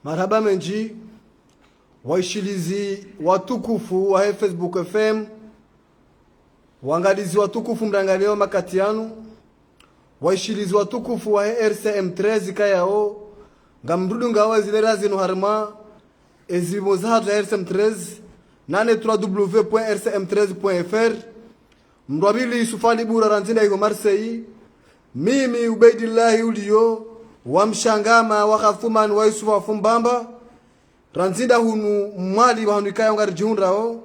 Marhaba menji waishilizi watukufu wa Facebook FM, wangalizi watukufu mrangaleo makatianu, waishilizi watukufu wa RCM13 kayao ngamrudu ngawa zilera zino harma ezimozahat za RCM13 nane www.rcm13.fr mrwabili Yusufali Bura ranzina iko Marseille, mimi Ubaidillahi ulio wa mshangama wa Khathuman wa Yusuf wa Fumbamba ranzinda hunu mwali wa hanuikaya ngari jihunrao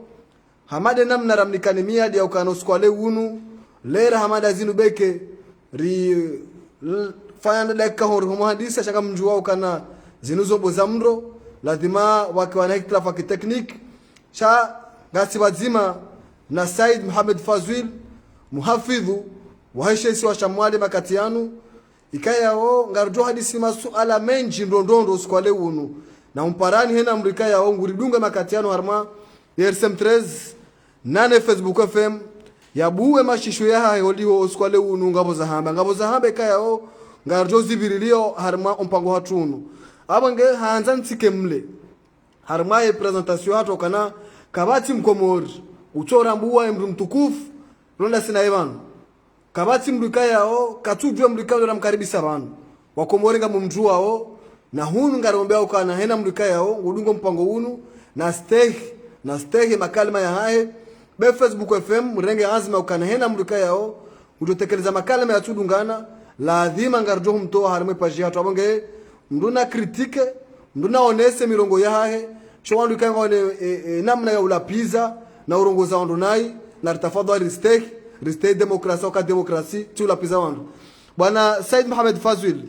hamade namna ramnikani miadi ya ukanoskwale hunu lera hamada zinu beke ri fayanda dakika hori muhandisa shaka mjuwa ukana zinuzo boza mro lazima wakiwa na hikla kiteknik sha gasi wazima na Said Muhammad Fazwil muhafidhu wa heshesi wa shamwali makatianu ikaya o ngarjo hadisi masuala menji ndondondo skwale unu na umparani hena mrika ya o nguridunga makatiano harma RCM13 nane Facebook FM ya buwe mashisho ya holiho skwale unu ngabo za hamba kaya o ngarjo zibirilio harma umpango hatunu abange hanza ntike mle harma ye presentation hato kana kabati mkomori uchora mbuwa mru mtukufu ronda sina evanu kabati mrika yao katujwe mrika ndo namkaribisa banu wakomorenga mumjua wao na hunu ngarombea ukana hena mrika yao ngudungo mpango hunu na steg makalima ya hae be Facebook FM mrenge azima ukana hena mrika yao ujotekeleza makalima ya tudungana lazima ngarjo mtoa harime page hatu abonge mduna kritike mduna onese mirongo ya hae shwandu kanga namna ya ulapiza na urongoza wandunai na tafadhali restake demokrasia au demokrasi tu la pizza wandu bwana Said Muhammad Fazwil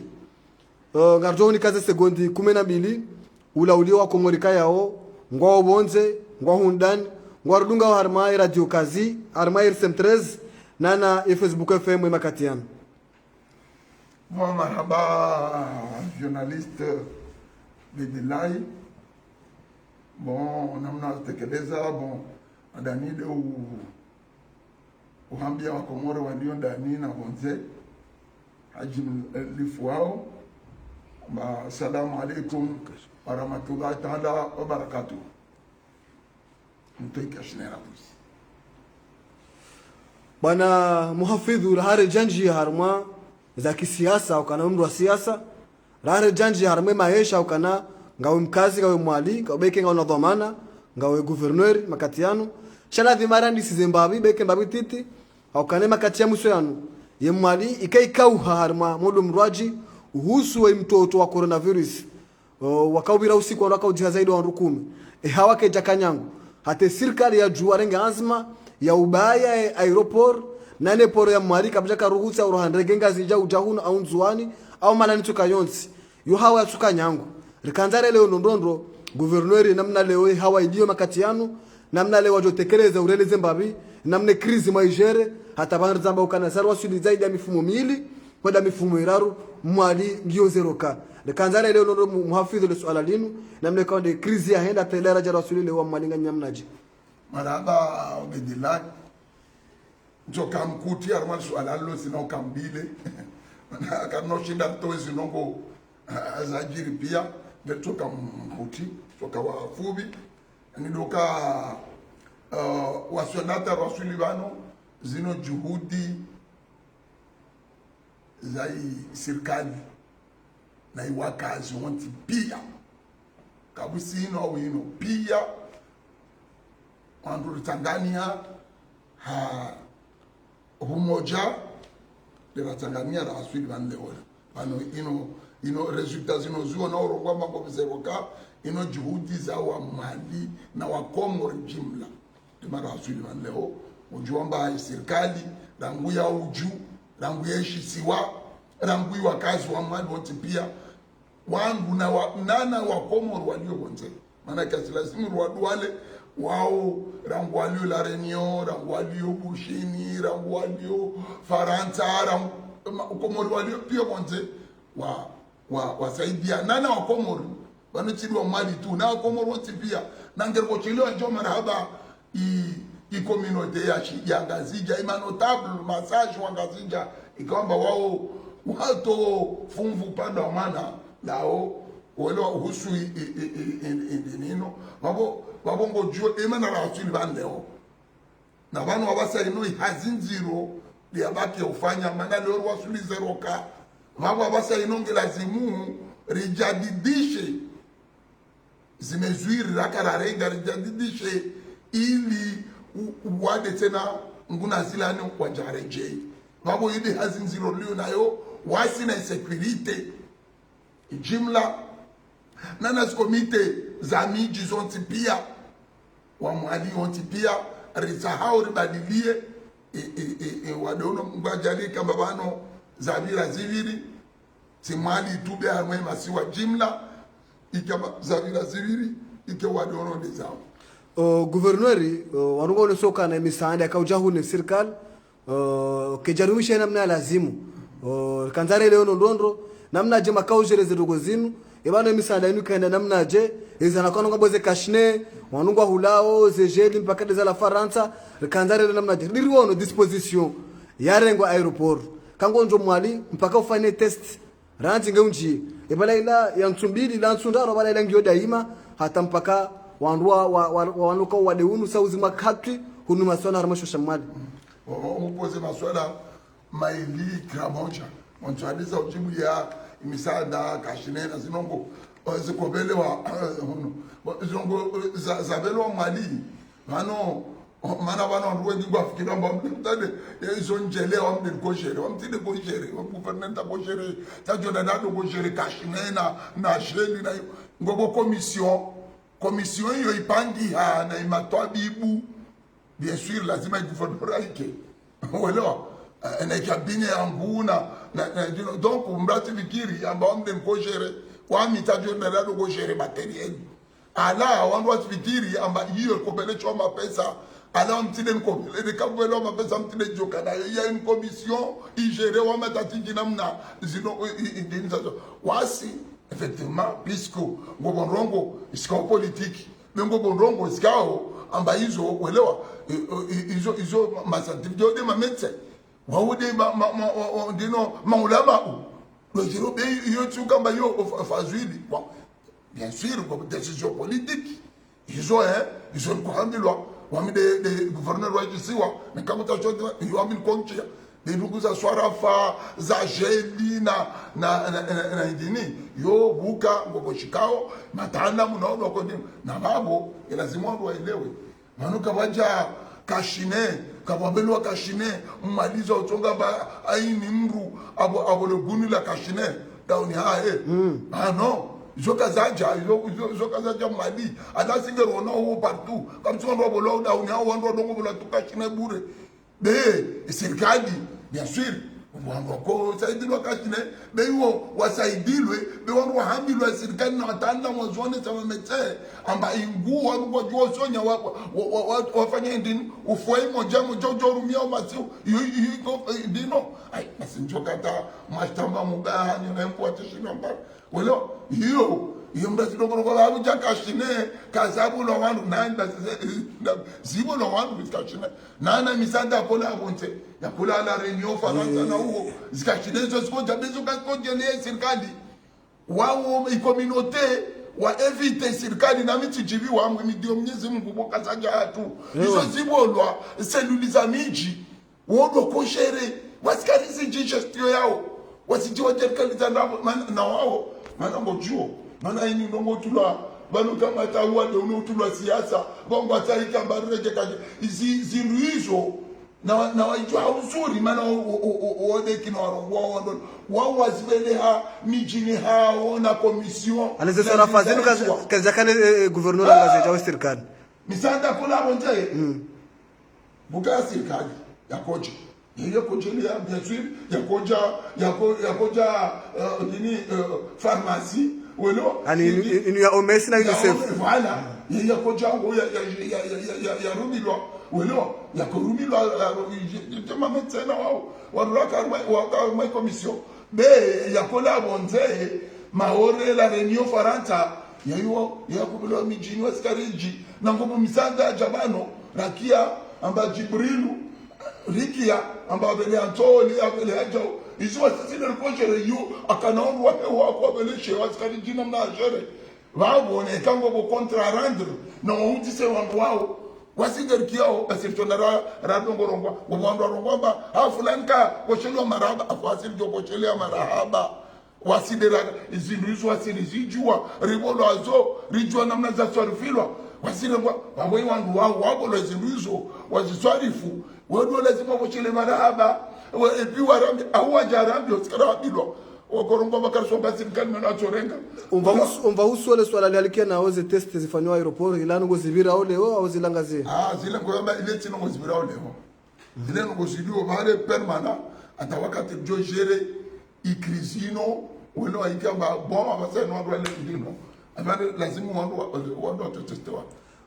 ngarjoni kaze sekondi 12 ula uliwa komorika yao ngwa bonze ngwa hundan ngwa rudunga harma radio kazi harma RCM13 nana Facebook FM makatian. Bon marhaba journaliste Bedilai. Bon namna tekeleza bon adani de uhambia wa Komoro walio ndani na bonze hajim lifuao. Assalamu alaikum wa rahmatullahi ta'ala wa barakatuh. Mtoika shinera pusi bwana muhafidhu rahare janji harma za kisiasa ukana mndu wa siasa rahare janji harma maisha ukana ngawe mkazi ngawe mwali kabeke ngawe na dhamana ngawe gouverneur makatiano shala dhimarandi si Zimbabwe beke mbabi titi au kane makatia muso yanu ye mwali ikaikau harma modo mrwaji uhusu wa mtoto wa coronavirus wakaubira usiku wa ujiha zaidi wa 10 hawake jakanyangu hate serikali ya jua renga azma ya ubaya aeroport nane poro ya mwali kabja karuhusa urohandrege ngazi ja ujahunu au nzuani au malani tukayonsi yo hawa ya tukanyangu rikanzare leo ndondondo gouverneur namna leo hawa idio makatiano namna leo wajotekeleza urele Zimbabwe namna krizi maijere hata bandu zamba ukana sarwa sudi zaidi ya mifumo mili kwenda mifumo iraru mwali ngio 0k lekanzara leo ndo muhafidhu le swala linu namna kwa de krizi ya henda telera jara wasuli wa mwalinga nyamnaji maraba Bedilai njoka mkuti armal swala lo sino kambile na kano shinda tozi nongo azajiri pia netoka mkuti toka wafubi nidoka wasonata rasuli bano zino juhudi zai serikali na iwakazi wanti pia kabusi ino pia wandu Tanzania ha umoja de Tanzania rasuli bandeola bano ino resulta zino zuo na urongwa mambo bizeroka ino juhudi za wa Mali na wa Komoro jumla mara rasuli banleo ujuamba serikali rangu ya uju rangu ya shisiwa rangu wa kazi wa Mali wote pia wangu na nana wa Komoro walio bonze maana kasi lazima wale wao rangu walio la Reunion rangu walio Bushini rangu walio Faransa rangu Komoro walio pia bonze wasaidia nana wa Komoro wanachiliwa Mali tu na Komoro wote pia na ngerko chiliwa njo marhaba i communauté ya Ngazija ima notable massage wa Ngazija ikamba wao wato funvu panda mana lao wala husu nino wabo ngojo emana la asili bandeo na banu wabasa ino hazinziro liabaki ufanya maana leo wasuli zeroka wabo wabasa ino ngelazimu rijadidishe zimezuiri rakararenga rijadidishe ili wade tena nguna zilani wajarejei wabo yidi hazinziro liyo nayo wasi na insecurity jimla nana komite za miji zonti pia wa mwali onti pia risahau ribadilie wadono mbajali kamba bano zavira ziviri simwali tube harmwe masiwa jimla ikaba zavira ziviri ike wadono dezao guvernori wanugo ne soka na misaada kaujahu ne serikali kejaruisha namna lazimu kanzare leo ndondro namna je makaujere zidogo zinu ibana misaada inu kaenda namna je izana kono ngaboze kashne wanungwa hulao zejeli mpaka de la Faransa kanzare namna je liriwono disposition yarengo aeroport kangonjo mwali mpaka ufanye test ranzi ngeunji ibala ila ya mtumbili la nsundaro bala ila ngio daima hata mpaka wanrua wanuka wadeunu sauzi makati hunu maswana harmasho shamali upoze maswala maili kramonja mwantualiza ujibu ya misaada kashinena zinongo zikobelewa zinongo zabelewa mali mana bana ndwengi bafikira mbambe mtade izo njele wa mde koshere wa mtide koshere wa guvernenta koshere tajona dado koshere kashinena na sheli na ngogo commission yo ipangi na imatwa bibu bien sûr lazima gouvernement ike wala na kabine ambuna donc umbrati fikiri amba mde koshere wa mitajona dado koshere materiel ala wanwa fikiri amba hiyo kopele choma pesa ala mtine nkopele de kabelo mapesa mtine jokana ya une commission igéré wa matatingi namna zino indenizazo wasi effectivement puisque ngobonrongo iska politique mengo bonrongo iskao amba hizo uelewa hizo masantifio de mametse waude dino maulama le jiro be yo tukamba yo fazwili bon bien sûr comme décision politique ils ont kuhambilwa wami de gouverneur wa kisiwa na kama tachote wami konchia de nduguza swarafa za jeli na indini yo buka ngoko shikao matanda munaona kwa nini na babo lazima watu waelewe manuka waja kashine kabambelwa kashine mmaliza utonga ba aini mru abo le guni la kashine dauni non zokazaja mali ala singero na ho partout comme si on doit bolo da on a wando dongo bolo tukashine bure de serikali bien sûr wango ko saidilwa kashine be wo wasaidilwe be wango hambilwa serikali na watanda mwazone sama mete amba ingu wango jo sonya wafanya ndini ufoi moja rumia masiu yuko dino ai masinjokata mashtamba mubaya ni mpo atishina mbara welo hiyo mbasi dongo kwa abu jakashine kazabu lo wandu nanda zibo lo wandu bitkashine nana misanda kola abonte ya kola la reunion Faransa na huo zikashine zo sikoja bezo kaskoje le serikali wao communauté wa evite serikali na mitijibi wa mdio Mwenyezi Mungu bokazaja hatu hizo zibolwa seluliza miji wodo koshere wasikarizi gestion yao wasijiwa jerikaliza na wao mana ngojuo mana ini ndongo tulwa banu kama tawa de unotulwa siasa bongo ataika mbareke kaje zindu hizo na wajua uzuri mana ode kinawarongo wao wazibeleha mijini hao na commission anaweza nafazenu kaza kane gouverneur ngaze jawa serikali misanda kula bonje buka serikali yakoje yeye kojelia bien sûr yakoja nini pharmacie welo ani inu ya omesi na UNICEF voilà yeye koja ngo ya rumilwa welo ya korumilwa tema metena wao waraka wa commission be ya kola bonze maore la reunion Faransa yayo yakubilo mijini waskariji na ngobo misanda jabano rakia amba Jibrilu Riki kia amba abele antoli abele ajo izo sisi le kojere yu akanaonwa hewa kwa abele shewa skari jina mna ajere wao ne kango bo kontra rendre no uti se wangu wao wasiger kiao asirtonara radongo rongwa wando rongwa afulanka kochelo maraba afasir jo kochelo marahaba wasidera izinduzo wasirijua ribolo azo rijua namna za swarifilwa wasire waboi wangu wao wabolo izinduzo waziswarifu wedo lazima kochele marahaba epi warambi au ajarambi oskara wabilo wakorongo bakarso basirikani na chorenga umva usole swala lalikia na oze test zifanywa aeroport ilano gozibira ole au zilangazie zile ngoyamba ile tino gozibira ole zile ngozidio bale permanent ata wakati jo gere ikrizino weno aikamba boma baseno ndo ile ndino abale lazima wando testewa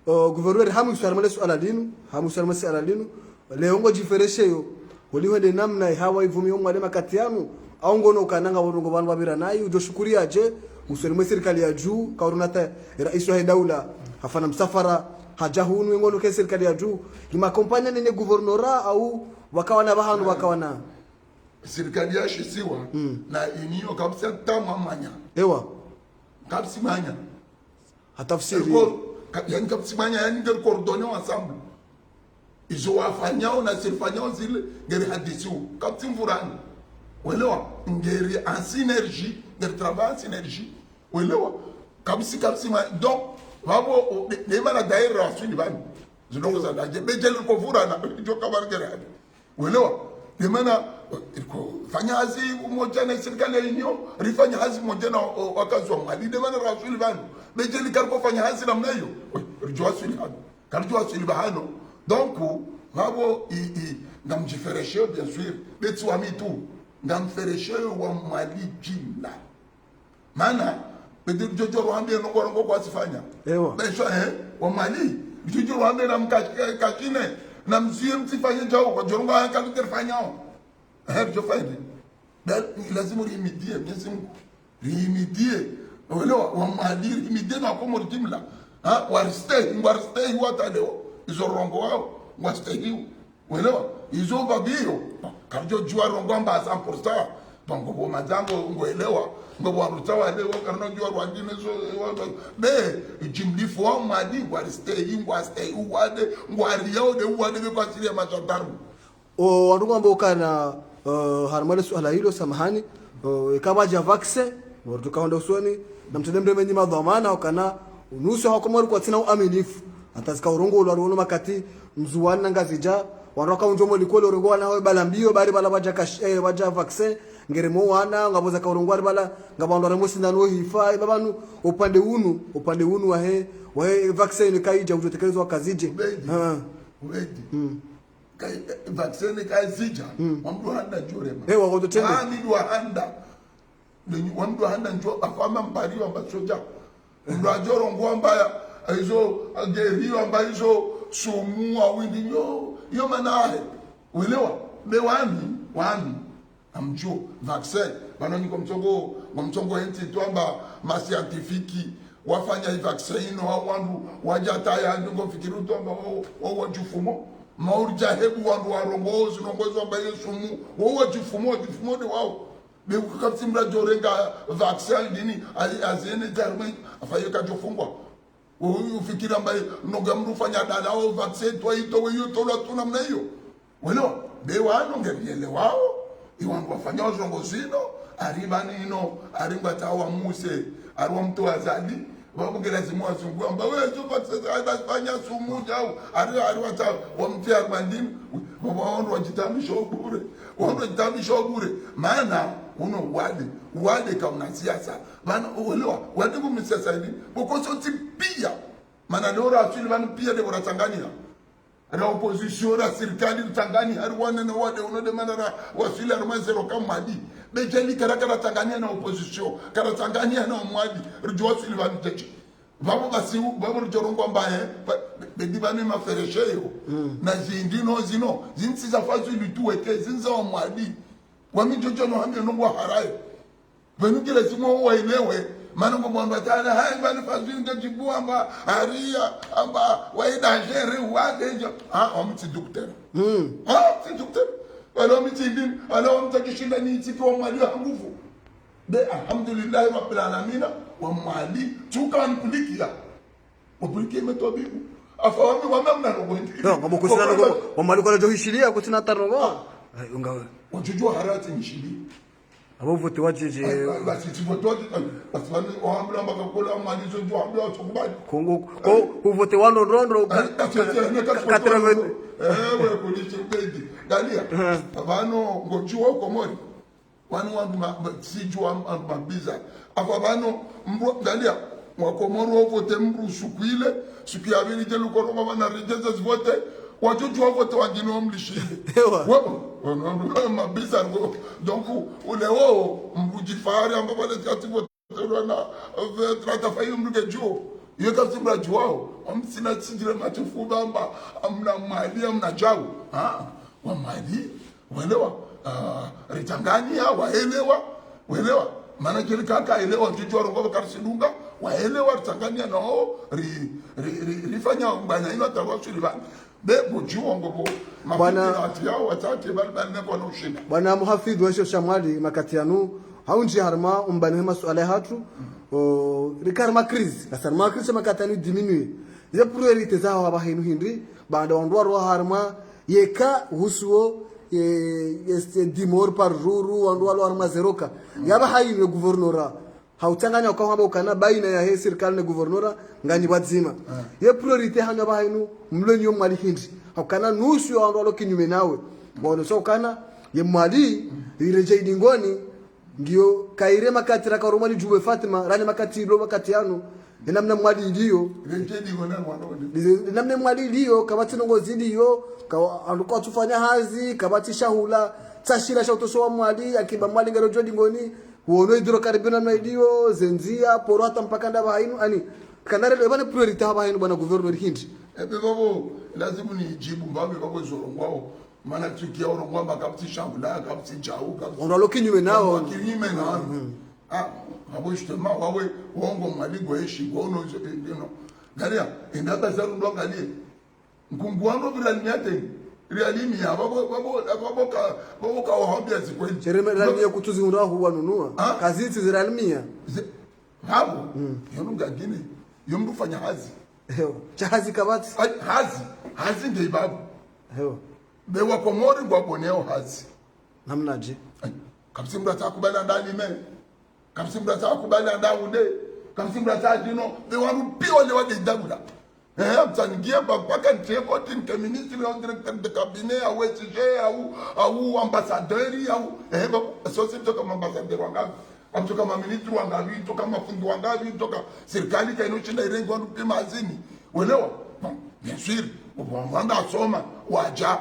gouverneur hamu swala swala linu hamu swala linu leo ngo jiferesheyo waliwende namna hawa ivumio mwale makati yanu au ngono kananga worongo banu babira nayi ujoshukuria je muswele serikali ya juu kaurunata rais wa daula hafana msafara hajahunu ngono ke serikali ya juu ima kompanya nene guvernora au wakawana bahanu wakawana serikali ya shisiwa na inio kabisa tama manya ewa kabisa manya hatafsiri yani kabisa manya yani ngel coordonner ensemble izo wafanyao na sifanyao zile ngeri hadisi kabisa mfurani welewa ngeri en synergie ngeri travail en synergie welewa kabisa ma donc wabo de mala daira asuni bani zinongo za daje bejele ko furana jo kabar ngeri hadi welewa de mana ko fanya hazi moja na serikali yenyewe rifanya hazi moja na wakazi wa Mali de mana rasuli bani bejele karko fanya hazi namna hiyo rjo asuli hadi karjo asuli bahano donc wabo ngamjifereshe bien sûr betu wa mitu ngamfereshe wa Mali jina mana bedi jojo rwambie no ngorongo kwa sifanya ewa besho wa Mali jojo rwambie na mkashine na mzie msifanye jao kwa jorongo akalu terfanyao jo faidi lazima rimidie Mwenyezi Mungu rimidie wale wa Mali rimidie na komo jimla warstay wata leo izo rongo wao wastay welewa izo babio karjo jua rongwamba 100% bongo bo mazango ngoelewa ngobo warutawa leo karno jua rwandine so be jimlifu wa Mali stay uwade ngwariyo de uwade be kwasilia machotaru wandugu ambao kana harmale swala hilo samahani kama ja vaccine tukaenda usoni na mtendembe menyi madhamana wakana unusu hakomori kwa tina uaminifu atazika urongo ulwaruno makati mzuwana ngazija waroka unjomo likolo urongo wana we balambio bari bala baja vaccine ngeremo wana ngaboza ka urongo bala ngabando remo sindano hifa babanu upande unu wa vaccine kaija ujotekelezwa kazije kai vaccine kai zija wamdu handa njorema wako tende ni handa ni wamdu handa njo afama mpari wa basoja ndo ajoro ngwamba izo ageriwa ambazo sumu awindi yo manahe uelewa be wani amjo vaccine bana ni komchongo enti twamba ma scientifique wafanya vaccine no wandu wajata ya ngo fikiru twamba wajufumo maurja hebu wandu warongozi nongozo ambaye sumu wajufumo de wao be ukakatsimra jorenga vaccine dini azene jarme afaye kajofungwa ufikiri ambaye nogamru fanya dada au vaccine twaito weyo tola tuna mna hiyo welo be wano ngeliele wao iwangu wafanya zongozino aribani ino arimba tawa muse arwa mtu azali babu lazima azungu amba wewe tu vaccine fanya sumu jao arwa ta wamtia bandini wao wajitamisha bure maana uno wale kama siasa bana uelewa wale kwa siasa hivi bokoso tipia maana leo asili bana pia de bora Tanzania na opposition na serikali Tanzania harwana na wale unode maana wasili armazero kama Mali bejeli karakara Tanzania na opposition kara Tanzania na mwadi rujwa asili bana techi babu rujorongo mbaye bedi bana maferesheyo na zino zinsi za fazu lituweke zinza wa Mali wamijojo no hambe no harayo benukile simo wailewe maana ngo mwandu atana hai bali fazini ngajibu amba aria amba waida jere wadejo omti docteur alo mitindi alo mtakishinda ni tipi wa mwali wa nguvu be alhamdulillah rabbil alamin wa mwali tukanpulikia upulike metobibu afawami wamamna ngondi ngabo kusina ngo wa mwali kwa jo hishilia kusina tarongo unga wajujua harati nishili abo vote wajeje basi tivotoje basi wani ohamla makakola malizo jo hamla tukubali kongo ko vote wano rondo 80 wewe kulicho bedi dalia abano ngojuo komori wanu wandu sijua mabiza afabano mbro dalia mwakomoro vote mbru sukuile suku ya vili jelu korongo wana rejeza vote wajujua vote wangino mlishile wewe mabiza ngo donc uleo mbujifari ambapo wale kati vote na trata fayu mruke juo iyo kasi mbra juo amsina sijire machufu bamba amna mali amna jawu wa mali welewa ritangania waelewa maana kile kaka elewa jujua rongo karsidunga waelewa ritangania no rifanya mbanya ino tawasuli be bujuo ngobo bwana atiao watake bali kwa no shinda bwana muhafidh wa shamwali makatianu haunji harma umbani masuala hatu rikarma crise kasarma crise makatanu diminue ya priorite zao haba hinu hindi banda wandwa harma yeka husuo este dimor par jour wandwa lo harma zeroka yaba hayi guvernora hautanganya kwa haba ukana baina ya he serikali na guvernora ngani wazima ye priorite hanya ba hinu mlonyo mali hindi haukana nusu ya wandwa lo kinyume nawe bono so kana ye mali ireje idingoni ndio kaire makati raka romani juwe Fatima rani makati lo makati yanu namna mwali ndio namna mwali ndio kabati nongozi ndio alikuwa tufanya hazi kabati shahula tashira sha utoso mwali akiba mwali ngaro jodi ngoni uono idro karibina na ndio zenzia porata mpaka ndaba hainu ani kanare le bana priority haba hainu bana governor hindi babo lazima nijibu mbabe babo zorongwao mana tukia orongwa makapti shangula kapti jau kapti onalo kinyume nao kinyume nao abo justement wawe wongo maligo eshi gono no galia indata zaru ndo galia ngungwando viralimiate realimi babo ka ohambia zikweli chereme realimia kutuzi ndo huwa nunua kaziti ziralimia hapo yonunga gine yomdu fanya hazi chahazi kabati hazi ndio babu bewa komori ngwa boneo hazi namnaje kamsimbra takubala ndani me kamsimbra takubala ndaude kamsimbra tajino bewa rupio le wade ndabula mtangia mpaka ntieko tin ministre au directeur de cabinet au SG au ambassadeur au sosi toka ambassadeur wangapi amtoka ministre wangapi toka mafundi wangapi toka serikali kaino chinda irengo rupima azini uelewa bien sûr wanda soma waja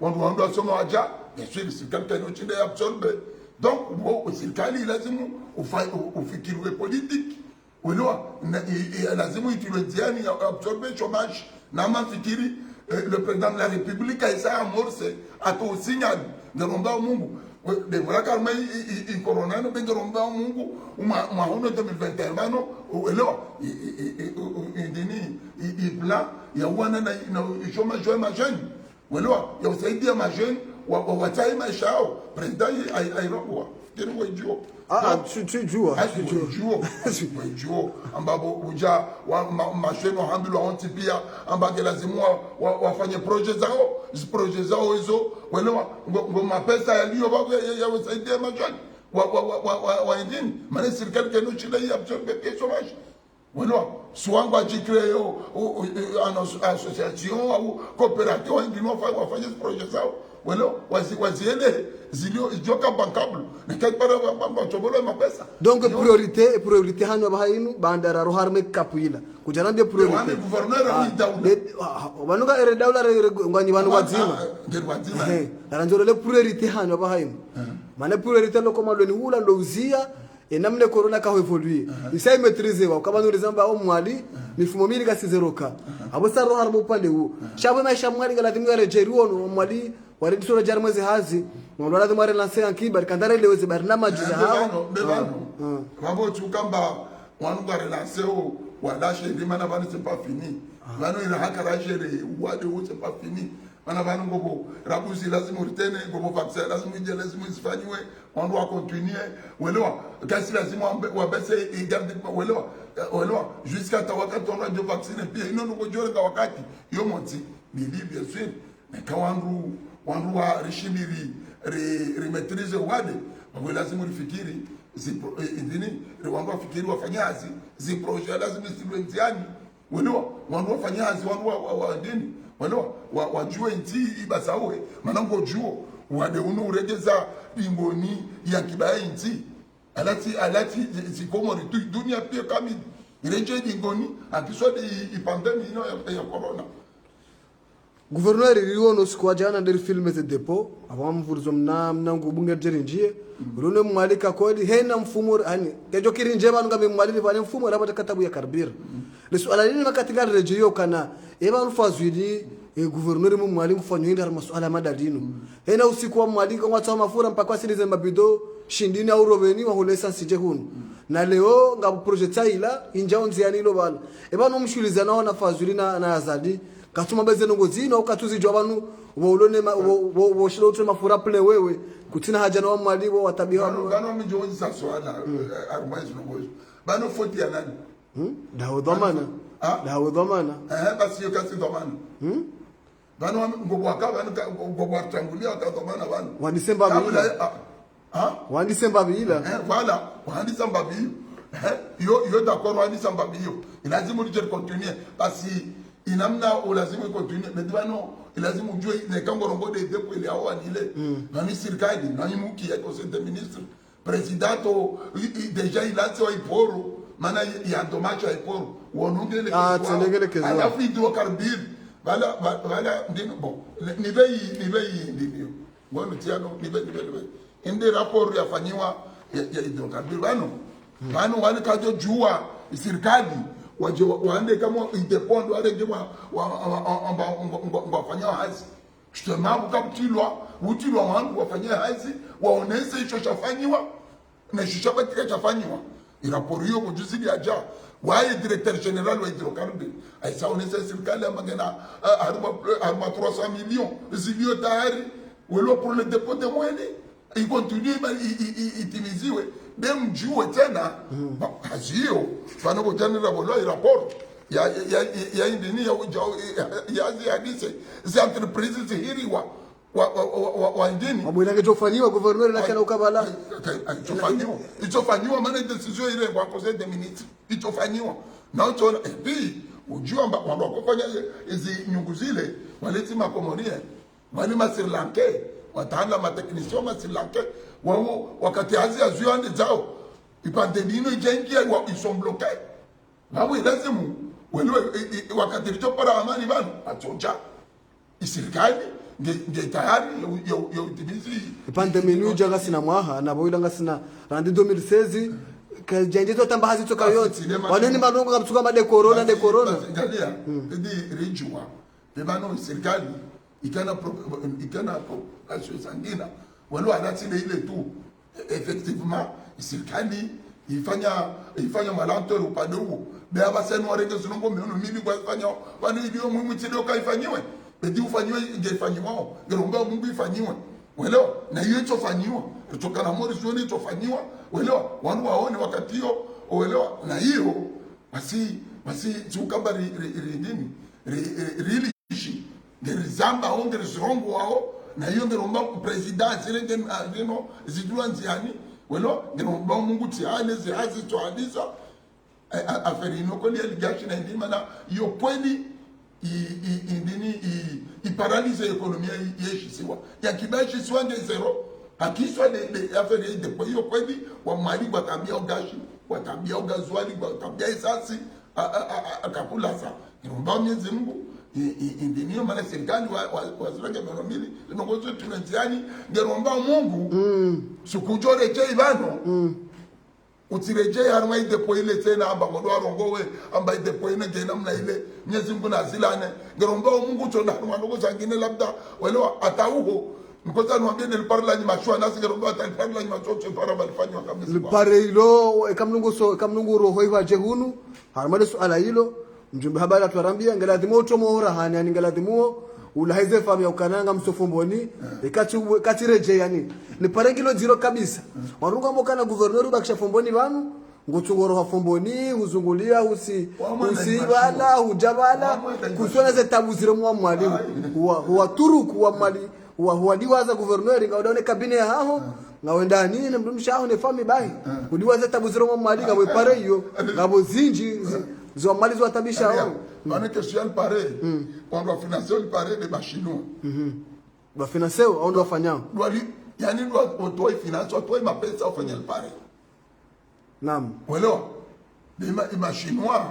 wanda asoma waja bien sûr serikali kaino chinda absorbe donc serikali lazima ufikiriwe politique uelewa lazima ituleziani absorbe chômage na mafikiri le président de la république aisa amorce atosinya ndomba Mungu de mwaka kama i corona no ndomba Mungu mahono 2021 bano uelewa indini i plan ya wana na chômage ya majeni uelewa ya usaidia majeni watai maisha yao president airobo kero wajio sijua ambapo uja masheno hambilo honti pia ambake lazima wafanye project zao hizo welewa ngoma pesa yaliyo babo yawasaidia majani wa indini maana serikali keno chile ya absorbe kesho maji welewa suango ajikreo association au coopérative indini wafanye project zao welewa waziende zilio joka bankable nekatpara chobolo mapesa donc priorité hano bahainu bandara roharme kapuila kujana de priorité wale gouverneur ni daula banuga ere daula ngani banu wazima aranjoro le priorité hano bahainu maana priorité loko maloni hula ndo uzia namne corona ka evoluer isai maîtriser wa kama nuri zamba au mwali mifumo mili kasi zeroka abo saro harbo pale huo shabo maisha mwali gala timu ya jeruo mwali wale sura jarmezi hazi mwala lazima relancer ankibar kandare leweze barnama jiza hao babo tukamba wanu ga relancer wala chez les mana bani c'est pas fini bano ina hakara chere wade c'est pas fini Mana vanu ngobo rabuzi lazima uritene ngobo vaccin lazima ije lazima isifanywe on doit continuer welewa kasi lazima wabese igarde welewa jusqu'à tawakati on radio vaccine pia ino ngojore ka wakati yo monti bili bien sûr mais quand wandu wa rishimiri maîtrise wade kwa lazima ufikiri idini wandu wafikiri wafanyazi zi projet lazima sibentiani welewa wandu wafanyazi wandu wa dini walewa wajue nti ibasawe manango juo wade uregeza ingoni ya kibaye nti alati zikomo ritu dunia pia kami ireje ingoni akisode ipandemi ino ya corona. Gouverneur riwono sikwa jana der filme ze depo abam vurzo mnango bunge jerinjie rune mwalika kodi hena mfumo hani kejo kirinje banu ngambe mwalini bane mfumo rabata katabu ya karbir lesu alalini makatika rejiyo kana eba ulfazwidi gouverneur mu mwalimu fanyo ndar masuala madadino hena usiku wa mwalika ngwatsa mafura mpaka wasilize mabido shindini au roveni wa holesa sije hunu na leo ngabu project ila injao nziani lo bala eba no mshuliza nao na fazwili na azadi katuma bezeno ngozino ukatuzi jwabanu wolone wo shilo utwe mafura ple wewe kutina haja na mwalimu watabia bano mijozi sa swala armaiz no gozo bano foti ya nani dawo dhamana dawo dhamana basi yo kasi dhamana bano ngobo akaba ngobo atangulia dhamana bano wanisemba bila wanisemba bila voilà wanisemba bila yo d'accord wanisemba bila lazima uje continuer basi inamna lazima continue mais bano lazima ujue ne kangorongo de depo ile hao anile na ni serikali na ni muki ya conseil des ministres presidento deja ilati wa iporo maana ya domacho iporo wonongele kwa alafu hydrocarbure wala ndino bon ni bei ndivyo ngono tiano ni bei inde rapport yafanywa ya hydrocarbure bano wale kajo jua serikali waande kama independent wale jema wafanya hazi justement utilwa wangu wafanya hazi waonese hicho chafanywa na hicho chafanywa iraporo hiyo kujuzidi aja waye directeur général wa hydrocarbures aisa onese serikali amagena arma 300 millions zilio tayari welo pour le dépôt de moyens il continue itimiziwe dem jue tena hazio fana ko janira bolo rapport ya indini ya hadise za entreprise hiriwa wa indini mabwela ketofanywa gouverneur na kana ukabala itofanywa maana decision ile kwa conseil des ministres itofanywa na utona puis ujua mba wakofanya hizi nyungu zile waleti makomonia wale ma Sri Lanka wataala mateknisio ma Sri Lanka wao wakati hazi azuande zao ipandemino ijengia ils sont bloqués wao lazima wale wakati licho para amani bana atoja iserikali nge tayari ya utimizi ipandemino jaga sina mwaha na boila ngasina randi 2016 kajenje to tamba hazi toka yote waneni malongo kapsuka made corona ngalia ndi rijwa bebano serikali ikana asio sangina walo anatile ile tu effectivement serikali ifanya malanteur upande huo beba senu warenge zinongo miono mimi kwa ifanya wani ndio muhimu tilo kaifanyiwe bedi ufanywe ingefanywa ngeromba Mungu ifanywe welo na hiyo itofanywa kutoka na mori zoni itofanywa welo wanu waone wakati hiyo welo na hiyo basi tukamba nini really ngerizamba onge zirongo wao na hiyo ngeromba president zirenge ndino zidua nziani welo ngeromba Mungu tiane zihazi toalisa aferi inoko ni eligashi na indima na hiyo kweli indini iparalize ekonomia yeshisiwa ya kibashi siwange zero akiswa de aferi de kwa hiyo kweli wa mali kwa tabia ugashi kwa tabia ugazwali kwa tabia isasi akakula sa ngeromba Mwenyezi Mungu indinio maana serikali wazirage minomili nongozo tunanziani ngeromba Mungu sukujore je ibano utireje harma idepo ile tena amba ngodo arongowe amba idepo ine gena mna ile Mwenyezi Mungu nazilane ngeromba Mungu tona harma ngozo zangine labda wale atauho mkoza nwambie niliparla ni mashwa nasi ngeromba ataliparla ni mashwa para balifanywa kabisa pare hilo kamnungu roho iwa jehunu harma suala hilo mjumbe habari atuarambia ngaladhimo utomo rahani yani ngaladhimo ulaheze famu ya ukananga msofomboni ikati reje yani ni parengilo zero kabisa warunga mokana guvernori bakisha fomboni banu ngutungoro ha fomboni uzungulia usibala hujabala kusona ze tabu zero mwa mwalimu huwa turuku wa mwali huwa diwaza guvernori ngaudone kabine ya haho ngawenda nini mdumsha haho ne fami bai udiwaza tabu zero mwa mwali ngabwe pare hiyo ngabo zinji zo mali zo tabisha hao bana question pareil on doit financer le pareil des machinois doit financer on doit fanya yani doit financer toi ma pesa ufanye le pareil naam wala des machinois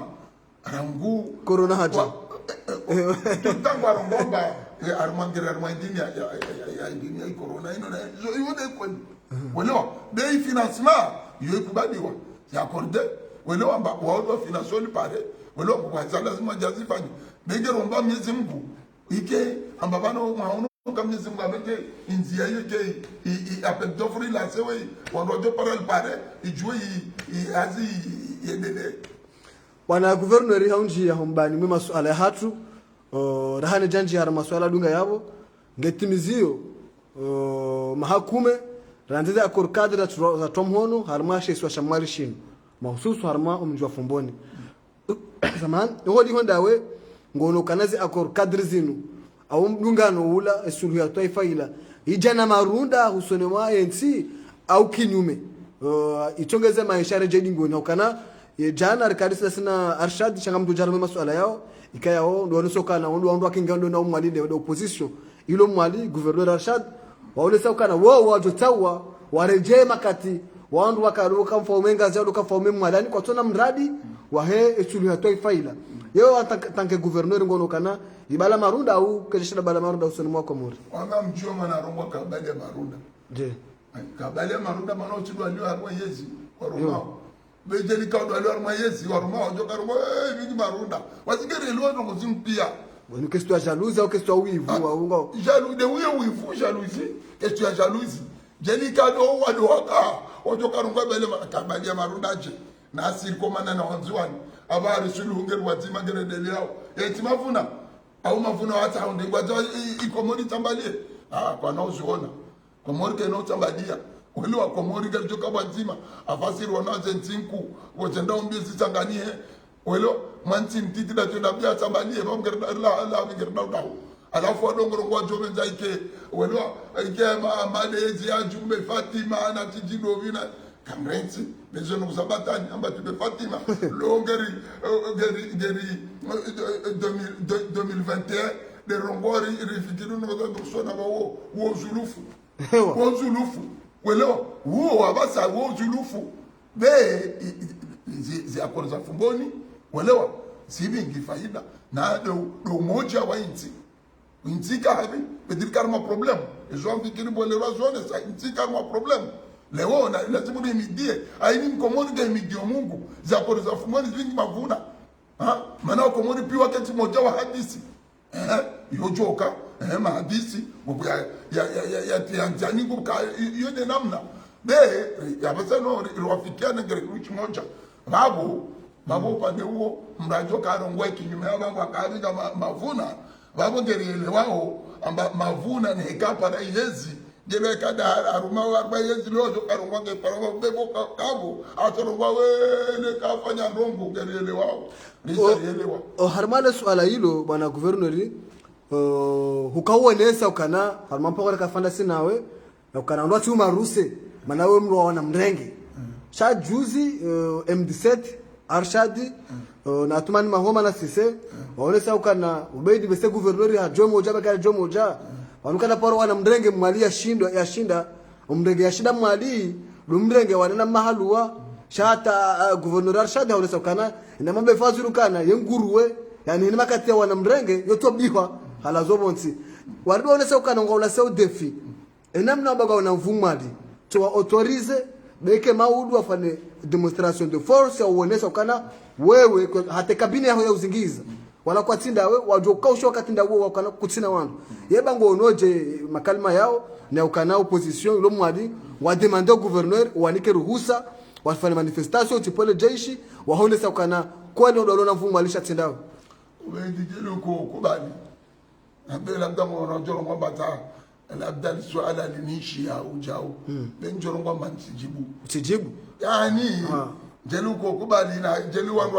rangu corona haja tutango arongomba armangere armandini ya indini ya corona ino na yo de ko wala des financement yo kubadiwa c'est accordé wala amba wa doit financer le pareil wala kwa lazima jazifanye bengero mba Mwenyezi Mungu ike amba bano maono kama Mwenyezi Mungu ameke inzia yake appel d'offre la sewe wando parle pare ijue azi yendele bwana guvernori haunji ya hombani mwe masuala ya hatu rahane janji har masuala dunga yabo ngetimizio mahakume ranzeza akor kadra za tomhono harma sheswa shamari shino mahususu harma umjwa fomboni zaman ngodi hondawe ngono kanazi akor kadri zinu au mdungano ula esuru ya taifa ila ijana marunda husone wa ANC au kinyume itongeze maisha reje ngoni ukana jana rikadisa sina arshad changa mtu jarame masuala yao ikayao ndo sokana ndo akingando na umwalinde wa opposition ilo mwali gouverneur arshad waone sokana wao wajotawa wareje makati wandu wakaruka mfaumenga zao kafaume mwalani kwa tona mradi wa he esuru ya taifa ila yeo tanke gouverneur ngono kana ibala marunda au kesha bala marunda usoni mwako muri wanga mchoma na rombo kabale marunda je kabale marunda manao chidwa lio harwa yezi warumao bejeli kaudwa lio harwa yezi warumao joka rombo vingi marunda wasigere lio ndo kuzimpia wani kesto ya jalousie au kesto ya wivu au ngo de wivu jalousie kesto ya jalousie jeli kado wadu waka ojoka rombo bele kabale marunda je na asiri komana na wanzuani abari suluhungeri wazima geredeli yao eti mafuna au mafuna hata hunde gwaza ikomori tambalie kwa nao ziona komori ke no tambalia wale wa komori ke joka wazima afasiri wana zentinku wotenda umbizi tanganie wale manti ntiti da tunda bia tambalie ba ngerda la ngerda dawo alafu adongoro kwa jobe zaike wale ike amade ezi ajumbe Fatima na tijido vina kamrenzi bezo no zabatani amba tube Fatima longeri geri 2021 de rongori rifikiru no kusona bawo wo zulufu wo zulufu welo wo abasa wo zulufu be zi akorza fumboni welewa sibingi faida na do moja wa inti kahabi bedir karma problem ezo amfikiri bole razone sa inti karma problem leo na lazima nimidie aini mkomoni ga imidio Mungu za korza fumboni zingi mavuna maana komoni pia wakati moja wa hadisi yojoka mahadisi ya tianjani kuka yone namna be ya basa no rofikiana ngere kuchi moja babo pande huo mrajo karongwe kinyume babo akariga mavuna babo ngere wao amba mavuna ni kapa na yezi jebe kada aruma wa yezi lojo karongwa ke parwa bebo kabo atorongwa wele kafanya ndongo ngere wao harmana swala hilo bwana guvernori hukaonesa ukana harmampa kwa kafanda sinawe na ukana ndo ati maruse manawe mro wana mrenge sha juzi M17 Arshadi na tumani mahoma na sise waonesa ukana ubeidi bese guvernori ha jomo moja baka jomo moja wanukana paro wana mrenge mwalia shinda umrenge ya shida mwali lumrenge wanana mahalua shata guvernor Arshadi haonesa ukana ina mambe fazuru kana yenguruwe yani ni makati ya wana mrenge yoto bihwa hala zobonsi wardo onesa ukana ngola seu defi enamna baga wana mvumali to autorize beke maudu afane demonstration de force au onesa ukana wewe hata kabine yao ya uzingiza wala kwa tinda wewe wajoka usho katinda wewe wakana kutsina wandu yeba ngo onoje makalima yao na ukana opposition lo mwadi wa demander au gouverneur wanike ruhusa wafanye manifestation tipole jeshi waonesa ukana kwa ndo ndo na mvumali shatindao ubendijelo ko kubali labda mwanajoro kwamba labda swala linishia ujao benjoro kwamba usijibu yani jeli uko kubali na jeli wangu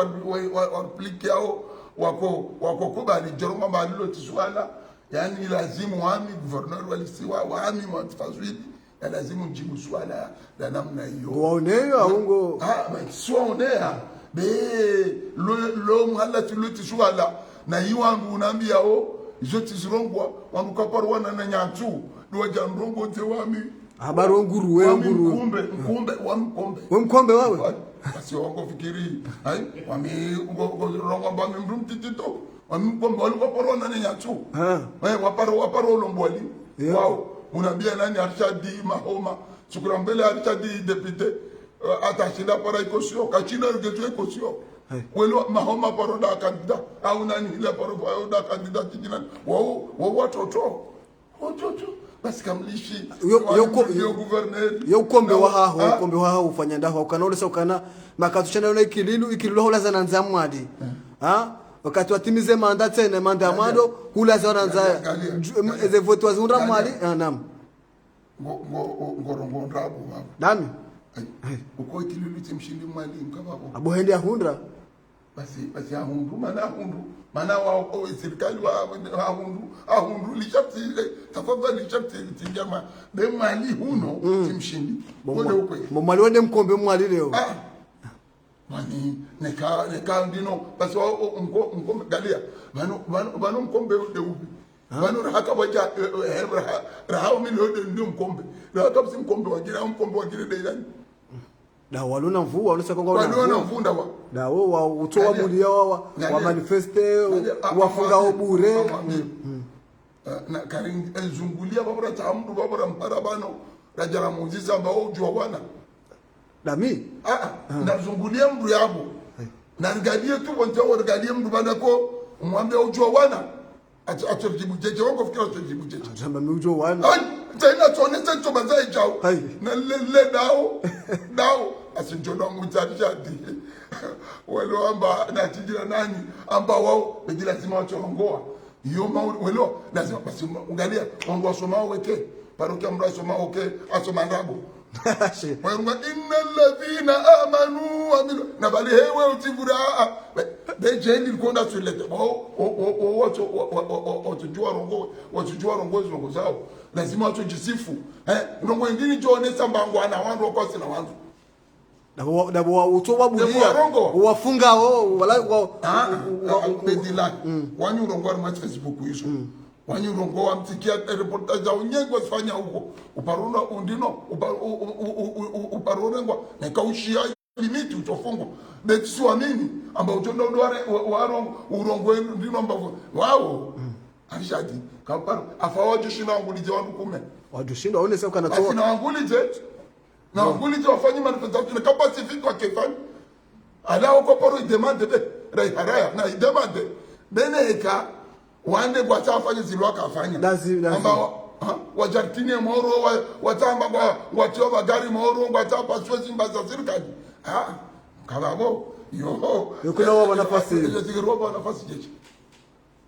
wapliki yao wako kubali joro kwamba lilo tiswala yani lazimu wami guverneur walisiwa wami mwatfazwili ya lazimu njibu swala la namna hiyo waonea aungo siwaonea be lo muhala tiluti swala na hiwangu unaambia izo tizirongwa wanukaparwa na nyantu duwaja ndrongo nte wami habaro nguru we nguru mkombe wawe basi wango fikiri hai wami rongo mba mbrum titito wami mkombe wanukaparwa na nyantu waparo ulombwali wao unaambia nani arshadi mahoma sukura mbele arshadi depute atashinda para ikosio kachina rugetu ikosio welo mahoma paroda kandida au nani ile paroda kandida kijina wao watoto basi kamlishi yo governor yo kombe wa ufanya ndaho ukanolesa ukana makatuchana na ikililu hulaza na nzamwadi wakati watimize manda tena manda mwado hulaza na nza eze vote wazunda mwadi naam ngorongo ndabu nami uko ikililu timshindi mwali mkababo abohende ahundra basi ahundu mana wa serikali wa ahundu lishapti tafadhali lishapti tijama de mali huno timshindi kule ukwe mwali wende mkombe mwali leo mani neka ndino basi wa mkombe galia manu mkombe de ubi manu haka waja rahao milioni ndio mkombe rahaka bisi mkombe wagira de ilani da waluna mvua walisa konga waluna mvunda wa da wa utoa mulia wa manifeste wafunga obure na karin zungulia babura taamdu babura mparabano rajara muziza ambao ujua wana dami na zungulia mdu yabo na ngalie tu wonte wargalie mdu badako umwambia ujua wana aturijibu jeje wangu fikira aturijibu jeje jamba mujua wana tena tuone sasa bazai jao na le dao asinjona mutadijadi walo amba na tijira nani amba wao bila lazima wachorongoa hiyo walo lazima basi ungalia wangu wasoma weke parokia mra soma okay asoma ndabo wanga innal ladhina amanu amilu na bali hewe utivura de jeni konda sulete watujua rongo zao lazima watujisifu rongo wengine jone sambango ana wandu wakosi na wandu dabo utoa bulia wafunga wala bedila wanyu rongo wa Facebook hizo wanyu rongo wa mtikia reportage za unyengo sifanya huko uparuna undino uparorengwa na kaushia limiti utofungwa beti nini ambao utondo warongo urongo ndino ambao wao alishadi kaparo afawaje shina ngulije wandu kume wajushinda one sasa kana toa na ngulije wafanye manifestation kama pacific wa kefani ala uko poro demande be rai haraya na demande beneka wande kwa tafanya zilwaka afanya ambao wajartini moro watamba kwa watio magari moro watapa swezi mbaza serikali kababo kuna wao nafasi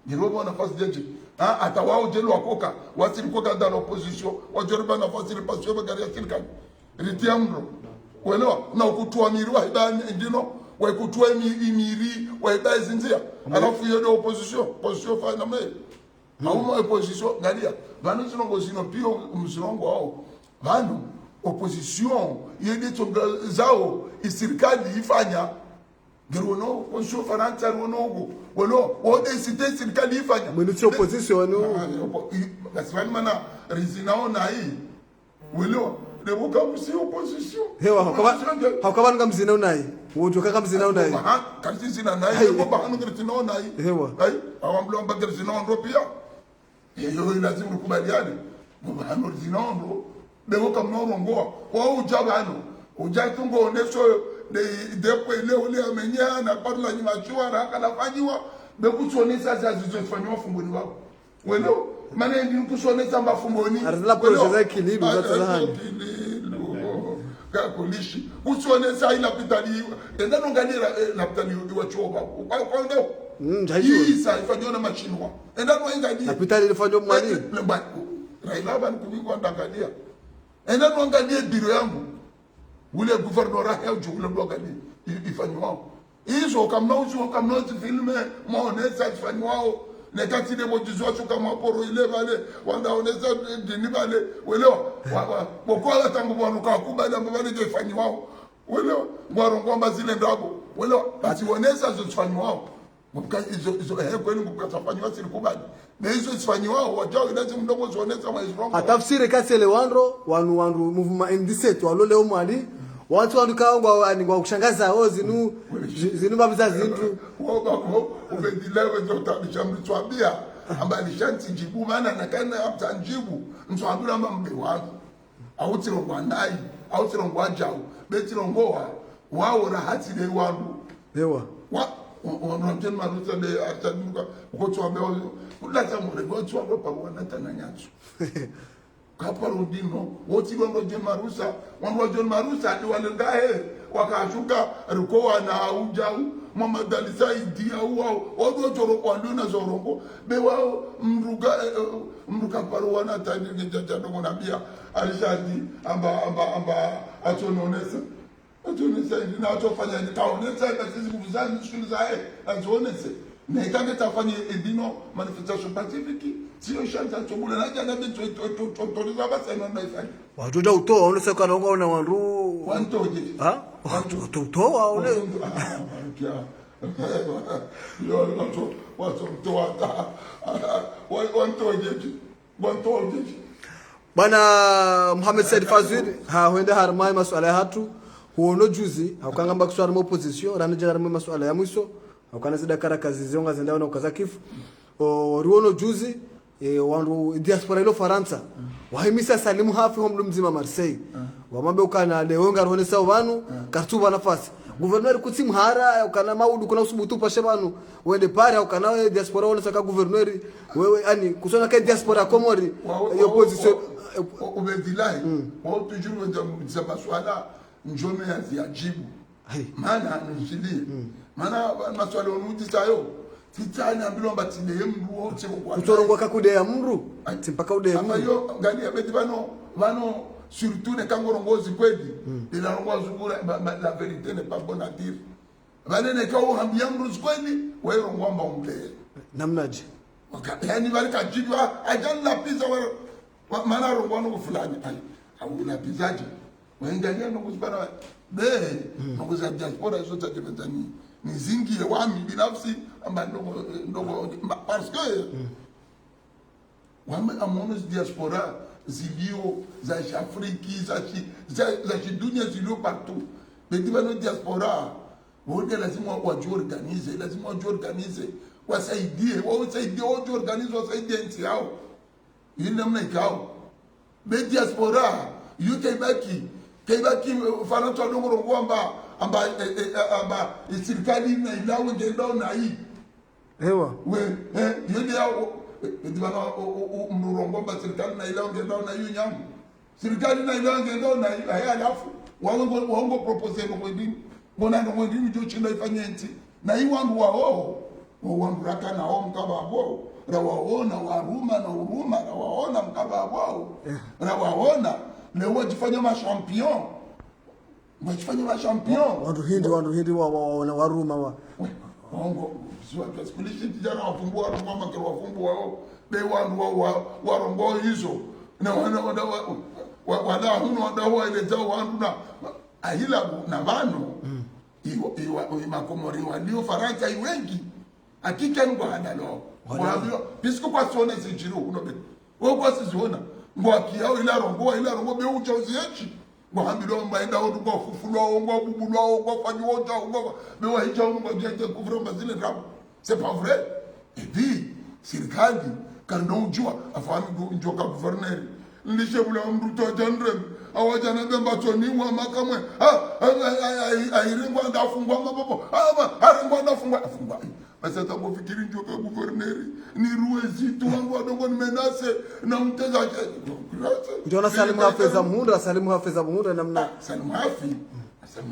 Niroba nafasi jeje hata wao jelo wakoka wasilikoka ndani opposition wajaribu nafasi ile pasio magari ya serikali ritiamro welewa na kutua mirwa ibani ndino wa kutua imiri wa ibani zinzia alafu hiyo opposition fanya mimi hauma opposition ngalia banu zinongo zino pio mzinongo wao banu opposition yede tonga zao isirikali ifanya gerono opposition faranta ronogo welo wote site serikali ifanya mwenye opposition nasema mana rizinao na hii welo lebo kama si opposition hewa hakaba ngamzina unai wojo kaka mzina unai kanti zina nai lebo bahanu ngirtina unai hewa ai awamlo mbager zina ndo pia hiyo lazima ukubaliane bahanu zina ndo lebo kama norongoa kwa ujabano ujatungo ndeso depo ile ule amenya na parla ni machua na kana fanyiwa bekutsonesa zazizofanywa fumboni wao welo maana ndi kusonesa mafumboni arzala projet za kilibu za tazahani kulishi kusonesa ila pitali enda nongalira na pitali wa choba kwa ndo hii sasa ifanywa na machinwa enda mwangalie hospitali ilifanywa mwani Raila bani kuliko andangalia enda mwangalie biro yangu ule gouvernorat ya ujule mwangalie ifanywa hizo kamna filme maonesa ifanywa nekati de mojizwa kama poro ile vale wandaoneza dini vale welewa bokola tangu bwana kakubali ambavale je ifanywa welewa ngwarongomba zile ndago welewa basi wonesa zifanywa mbuka hizo kweli mkatafanywa silikubali na hizo zifanywa wajao ile mdogo zionesa maisrongo atafsiri kasi ile wanu movement indicate walole omwali watu wandukaongwa ni kwa kushangaza hao zinu babiza zintu wao ubedilewe zote alishamtwambia ambaye shanti jibu maana nakana amtanjibu mtwambira mambe wangu au tirongwa nai au tirongwa jao betirongwa wao rahati le wangu ewa wanamjen maruta de artaduka ukotwambia kudata mure gotwambia pamoja tananyatsu kaparudino woti wango John Marusa ni walengae wakashuka rukoa na ujau mama dalisa idia wao odo joro kwanduna zorongo be wao mruka paruana tani njaja ndo nabia alishadi amba atononesa ina atofanya ni kaonesa sisi kuvuzani shule zae atonese na ikange tafanya edino manifestation pacifique sio shanta tobula na jana beto toriza basa ina ifanye watu da utoa unaweza kana unaona wandu wantoje watu utoa ule yo watu utoa wantoje bana Mohamed Said Fazil huenda harmai masuala ya hatu huono juzi hakangamba kuswara mu opposition ranaje harmai masuala ya mwiso hakana zida kara kazi zionga zendao na ukazakifu ruono juzi wandu diaspora ilo Faransa wahimisa salimu hafi homlu mzima Marseille wamambe ukana leonga ruonesa wanu kartuba nafasi gouverneur kuti mhara ukana maudu kuna usubutu pashe banu wende pare ukana diaspora wona saka gouverneur wewe yani kusona ka diaspora komori yo position ubedilahi wao tujuru wenda mzima swala njome ya jibu maana nishili maana maswali onuti tayo titani ambilo mbatinde mru wote kwa kutorongwa kakude ya mru mpaka ude ya mru amayo ngani abeti bano surtout ne kangorongozi kweli ila rongozi zungura la vérité n'est pas bonne à dire bale ne kawo hambia mru kweli wewe rongomba umle namnaje yani bale kajidwa ajalla pizza wewe maana rongono fulani au la pizzaje waangalia ndo kuzibana be ngoza diaspora zote tibetani ni zingi ya wami binafsi amba ndogo parce que wame amonos diaspora zilio za Afriki za dunia zilio partout bedibano diaspora wote lazima wajiorganize wasaidie wasaidie nchi yao ili namna ikao be diaspora yuke baki Faransa ndongoro kwamba amba serikali na ilawo ngendo na hii ewa we yende yao ndibana mrurongo ba serikali na ilawo ngendo na hiyo nyamu serikali na ilawo ngendo na haya alafu waongo propose ngo ndini mbona ngo ndini jo chinda ifanye nti na hii wangu wao wangu raka na wao mkaba wao rawaona waruma na uruma rawaona mkaba wao rawaona leo wajifanya ma champion wandu hindi wa waruma wa wango sio tusikulishi tijana wafumbua ngoma kwa wafumbua wao be wandu warongo hizo na wala huno wadawa ile zao wandu na ahila na bano iwa makomori walio Faransa wengi hakika ngo hadalo wabio pisiko kwa sone zijiru unobe wao kwa siziona ngwaki yao ila rongo be ucha uziachi ngwambilo mbaenda odu kwa fufulwa ngwa bubulwa ngwa fanyota ngwa be wa hicha ngwa jeje kuvura zile rabu c'est pas vrai et puis serikali kando ujua afahamu njoka gouverneur ndishebula mruto jandre awajana bemba toni wa makamwe airengwa ndafungwa mabobo arengwa ndafungwa basi atakofikiri njoka gouverneur ni ruezi tu wangu adongo ni menase na mteza ndio na salimu hafeza muhunda namna salimu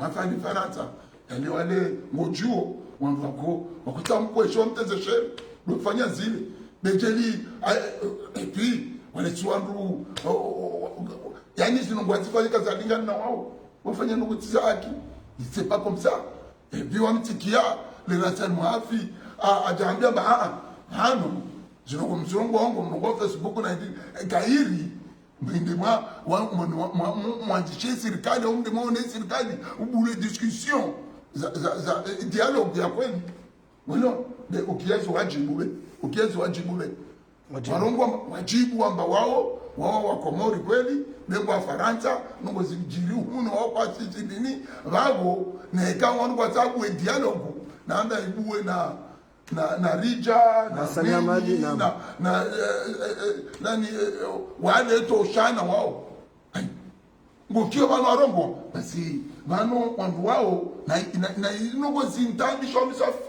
hafi ni Faransa yani wale ngojuo wandu wakutamkwesho mtezeshe kufanya zile bejeli epi wale tuandu yani zinongwazifanya kazi alingana na wao wafanya nukutiza haki c'est pas comme ça et puis wamtikia le ratan mwafi ajaambia ba hano zinongo mzongo wangu mnogo Facebook na gairi mbinde mwanjishe serikali au mde mwaone serikali ubule discussion za dialogue ya kweli wano de ukiyezo wajibule warongwa wajibu wamba wao wakomori kweli nembo wa Faransa nungo zimjiri huno wao kwa sisi nini wao na ikawa wanu kwa sababu ya dialogue na anda ibuwe na Rija na Sanyamadi na nani wale toshana wao ngokio bano arongo basi bano wandu wao na nungo zintambi shomi safi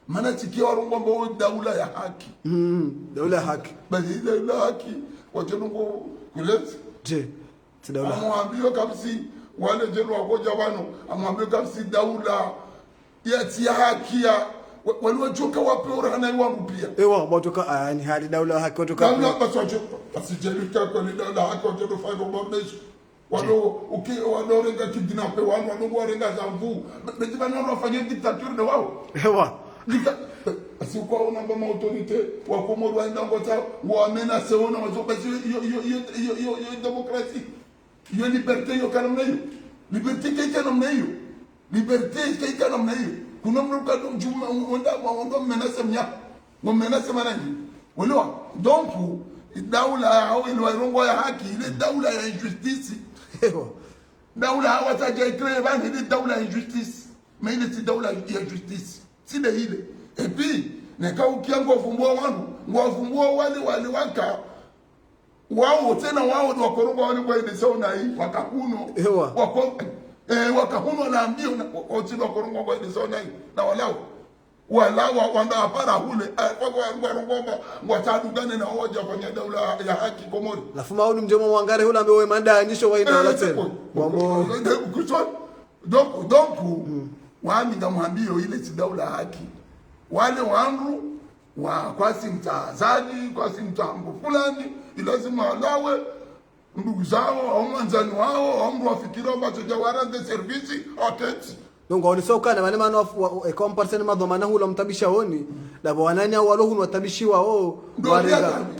mana tikia warongo mbo daula ya haki daula ya haki bali daula ya haki wajenungo kulezi je si daula amwambio kabisi wale jenu wakoja wano amwambio kabisi daula ya haki ya waliwajoka wape urahana iwangu pia ewa watoka ni hadi daula ya haki watoka daula basi jelika kwa ni daula ya haki wajenu faivo mbonesho wano renga kidinape wano renga zamvu bejiba nano wafanya diktature na wao ewa si kwa unamba autorité wa Komoro waenda ngota wamena seona wazoka yo démocratie yo liberté yo kanamna yo liberté kay kanamna yo liberté kay kanamna yo kuna mruka juma wanda menace mnya ngo menace manani wala donc daula au ile warongo ya haki ile daula ya injustice daula hawataje créer bani ile daula ya injustice mais ile si daula ya justice si de ile et puis neka ukiango vumbua wangu ngwavumbua wale waka wao tena wao ndio wakorongo wale kwa ile sauna hii wakakuno wakakuno na ambio otilo wakorongo kwa ile sauna hii na walao wanda hapana hule kwa ngomba ngwatadu gane na hoja kwenye daula ya haki Komori lafuma au mjemo mwangare hula ambaye manda anyisho waina wala tena wambo donc wami ngamwambio ile si daula ya haki wale wangu wa kwasi mtazadi kwasi mtambo fulani lazima walawe ndugu zao au manzani wao au mtu wafikira ambacho jawara de service ateti donc on soka na maneno e comparsen madhomana hula mtabisha oni labo wananya walo hunu watabishiwa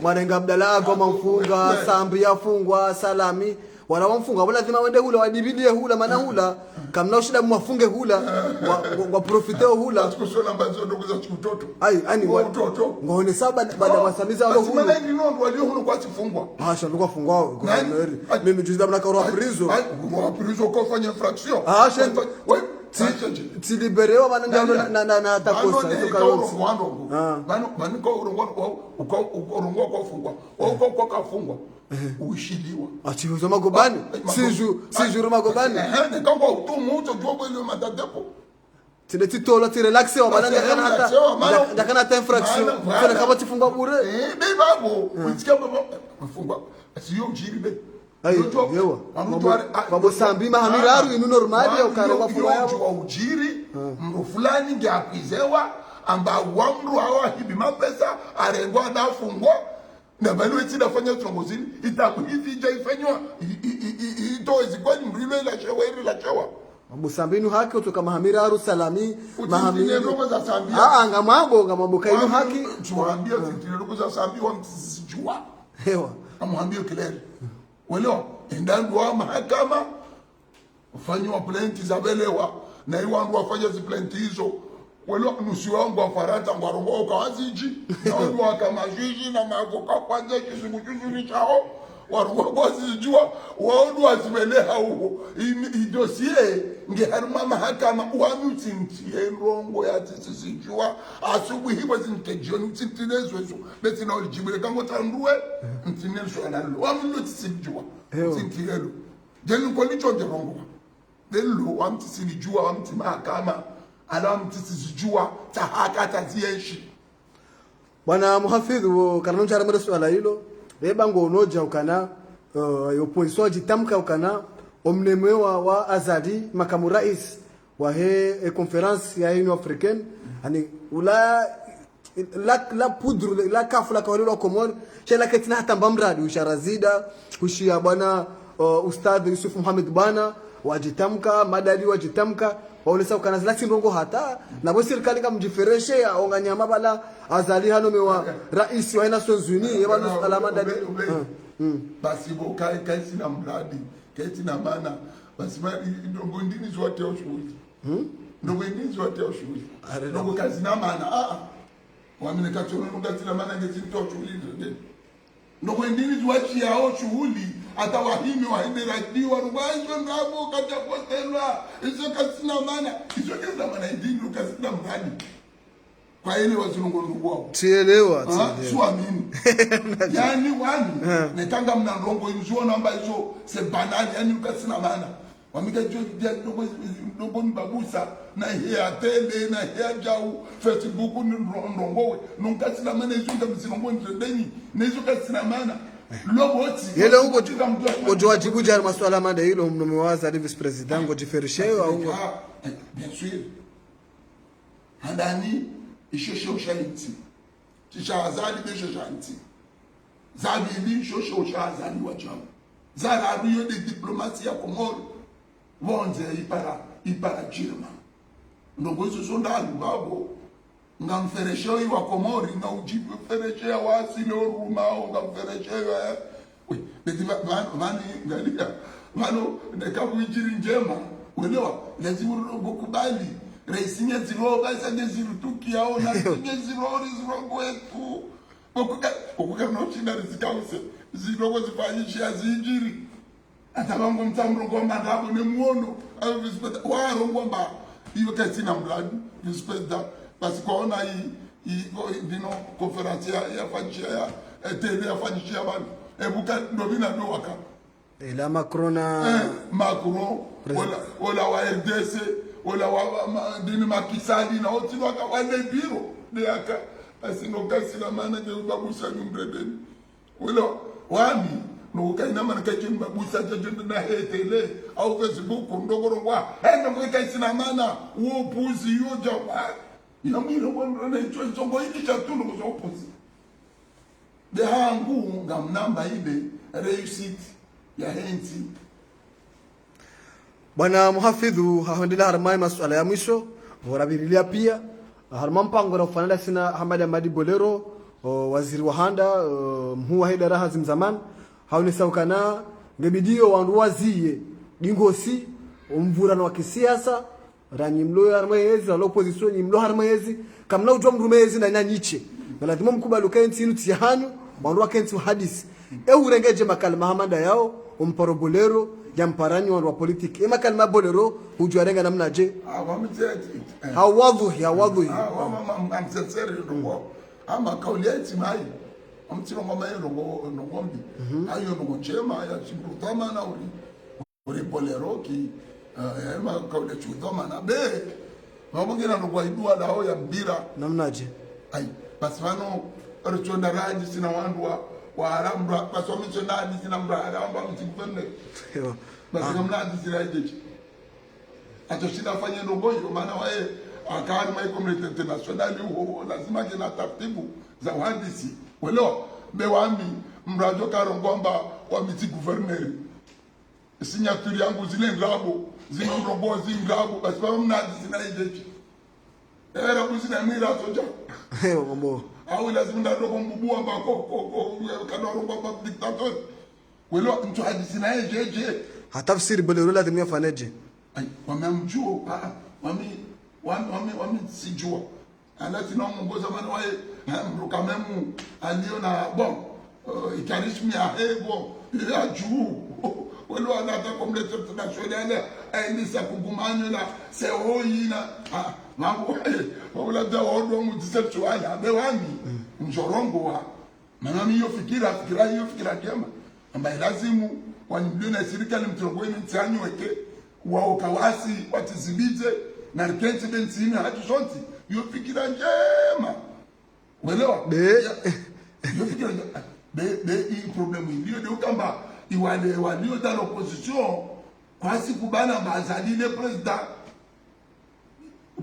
warenga Abdalla kwa mfunga sambi yafungwa salami wala wamfunga wala lazima wende hula wadibidie hula maana hula kamna shida mwafunge hula wa profiteo hula kusona mbazo ndugu za mtoto ani mtoto ngone saba baada wasamiza walo hula maana ndio ndio walio hulu kwa sifungwa shamba fungwa kwa mimi juzi dabla ka prison kwa fanya infraction ti liberewa mananga na takosa hizo kaonsi bano ko urongwa kwa fungwa kwa kafungwa ushiliwa atizo magobani siju magobani ne kama utumu uto jobo ile madadepo tile titola ti relaxe wa mananga kana hata ndakana ta infraction kana kama tifungwa bure babo usikia mafungwa sio ujiribe yewa babo sambi mahamiraru inu normali au kare wafungwa yao ujiri mru fulani ngakwizewa amba wamru hawa hibi mapesa arengwa dafungwa na balo itafanya trongozini itakuhizi jaifanywa itoezi kwani mrilo ila shewa babo sambi nu haki kutoka mahamiraru salami mahamiraru za sambi ngamabo kainu haki tuambia zitiro za sambi wa msijua hewa amwambie kilele welo endandu wa mahakama ufanywa plainti za belewa na iwandu wafanya zi plainti hizo welo nusi wangu wa Faransa ngwarongo kwa waziji na wandu wa kamajiji na magoka kwanza kizungujuzi chao warongo kwa zijua wandu wa zibeleha huo idosie nge haruma mahakama uwami utintie nrongo ya tisijua asubu hiwa zinkejioni utintinezwe su beti na ulijibile kango tanduwe mtinezo analo wami utisijua utintielo jenu kwa nicho ngerongo delo wami tisijua wami mahakama ala wami tisijua tahaka tazienshi bwana muhafidhu kana nchara mara swala hilo bebango unoja ukana opposition jitamka ukana omnemewa wa Azadi makamu rais wa he conference ya Union Africaine yani ula la poudre la kafula kwa wale Komoro shela ketina hata mbamradi usharazida kushia bwana Ustadh Yusuf Muhammad bwana wajitamka madadi wajitamka waulisa ukanazila ndongo hata na bo serikali kama mjifereshe onganyama bala azali hano mewa rais wa Nations Unies yabana alama dadi basi bo kai sina mradi kai sina maana basi ndongo ndini zote oshuhudi ndongo ndini zote oshuhudi ndongo kazi na maana wamine kachono ndongo sina maana ngezi toshuhudi ndio ndongo ndini zote yao shughuli hata wahimi waende radio rubaisho ndabo kata potelwa hizo kasina maana hizo kesa maana ndini kasina mradi kwa ile wazungu wao tielewa swamini yani wani netanga mna ndongo inzuo namba hizo se banali yani kasina maana wamika jodi ndongo mbabusa na hea tele na hea jau Facebook ndongo nunkasina maana hizo ndamzinongo ndeni na hizo kasina maana yele ungo jowajibu jari maswala manda hilo mnumewaza vice president ngo jiferishewa au bien sûr handani ishosho shanti tisha azali besho shanti zabili shosho shazali wachamu zara riyo de diplomatie ya Komoro bonze ipara jirma ndongo hizo sondalu babo ngamfereshe wa Komori na ujibu fereshe wasi no ruma ngamfereshe we beti vani ngalia mano nekabuijiri njema uelewa lazima ukubali raisinya ziro basa ngeziru tukiao na ngeziro kwetu okuka no china rizikause ziro zifanyisha zijiri atabango mtamro ngomba ndabo nemuono au vispeta waro ngomba hiyo kasi na mradi vispeta basi kwaona hii dino conference ya fanyisha ya tele ya fanyisha bana ebuka ndobina ndo waka la Macron wala wa RDC wala wa dini makisali na wote waka wale biro de aka basi no kasi na maana je babusa nyumredeni wala wami no kaina maana kaje babusa je na hetele au Facebook ndogorongwa ndo kasi na maana uopuzi yoja ina mwiro bwana hicho zongo hiki cha tundu kwa uopuzi de hangu ngamnamba ile réussite ya henti bwana muhafidhu haondela harmai masuala ya mwisho warabilia pia harma mpango na kufanana sina Hamad Amadi Bolero waziri wa handa mhu wa idara hazim zaman hauni saukana ngebidio wandu wazie dingosi umvurano wa kisiasa ranyi mlo harmaezi na opposition ni mlo harmaezi kamna ujwa mrumezi na nyanyiche lazima mkubali kenti nuti hanyu wandu wa kenti hadisi urengeje makalma hamanda yao umparo Bolero ya mparanyi wa politiki makalma Bolero hujuarenga namna je hawadhuhi amsenseri ndo ama kauli eti mai amtino mama yero ngombi ayo ndo chema ya chimbrutama na uri Bolero ki ema kauli chudoma na be mabongera ndo kwa idua dao ya mbira namna je ai basi vano ruchonda raji sina wandu wa arambra basi wamechonda sina mbra aramba mtikupende basi kamna disiraje atoshinda fanya ndongo hiyo maana wae akani mai community international huo lazima kina taratibu za uhandisi welo bewami mrajo karongomba wa miti governor signature yangu zile ngabo zile ndongo zile ngabo basi kama mna disiraje era kuzina mira soja heyo mambo au lazima ndoko mbubua mbako kadoro baba dictator welo mtu hadisi naye jeje hatafsiri Bolero lazima yafaneje wamemjua wami sijua anati na mungoza maana wae mrukamemu aliona bon ikarismi ya hebo ya juu wale wanataka kumleta international aendisa kugumanyo na seoi na mambo wala dawa ndo mtisetu haya bewani njorongo wa maana hiyo fikira kema ambaye lazimu wanimlio na serikali mtongweni mtanyo weke wao kawasi watizibite na rikenti benzini hatu shonti hiyo fikira njema umeelewa hiyo fikira hii problemu ndio ndio kama iwale walio dans l'opposition kwasi kubana mazalile president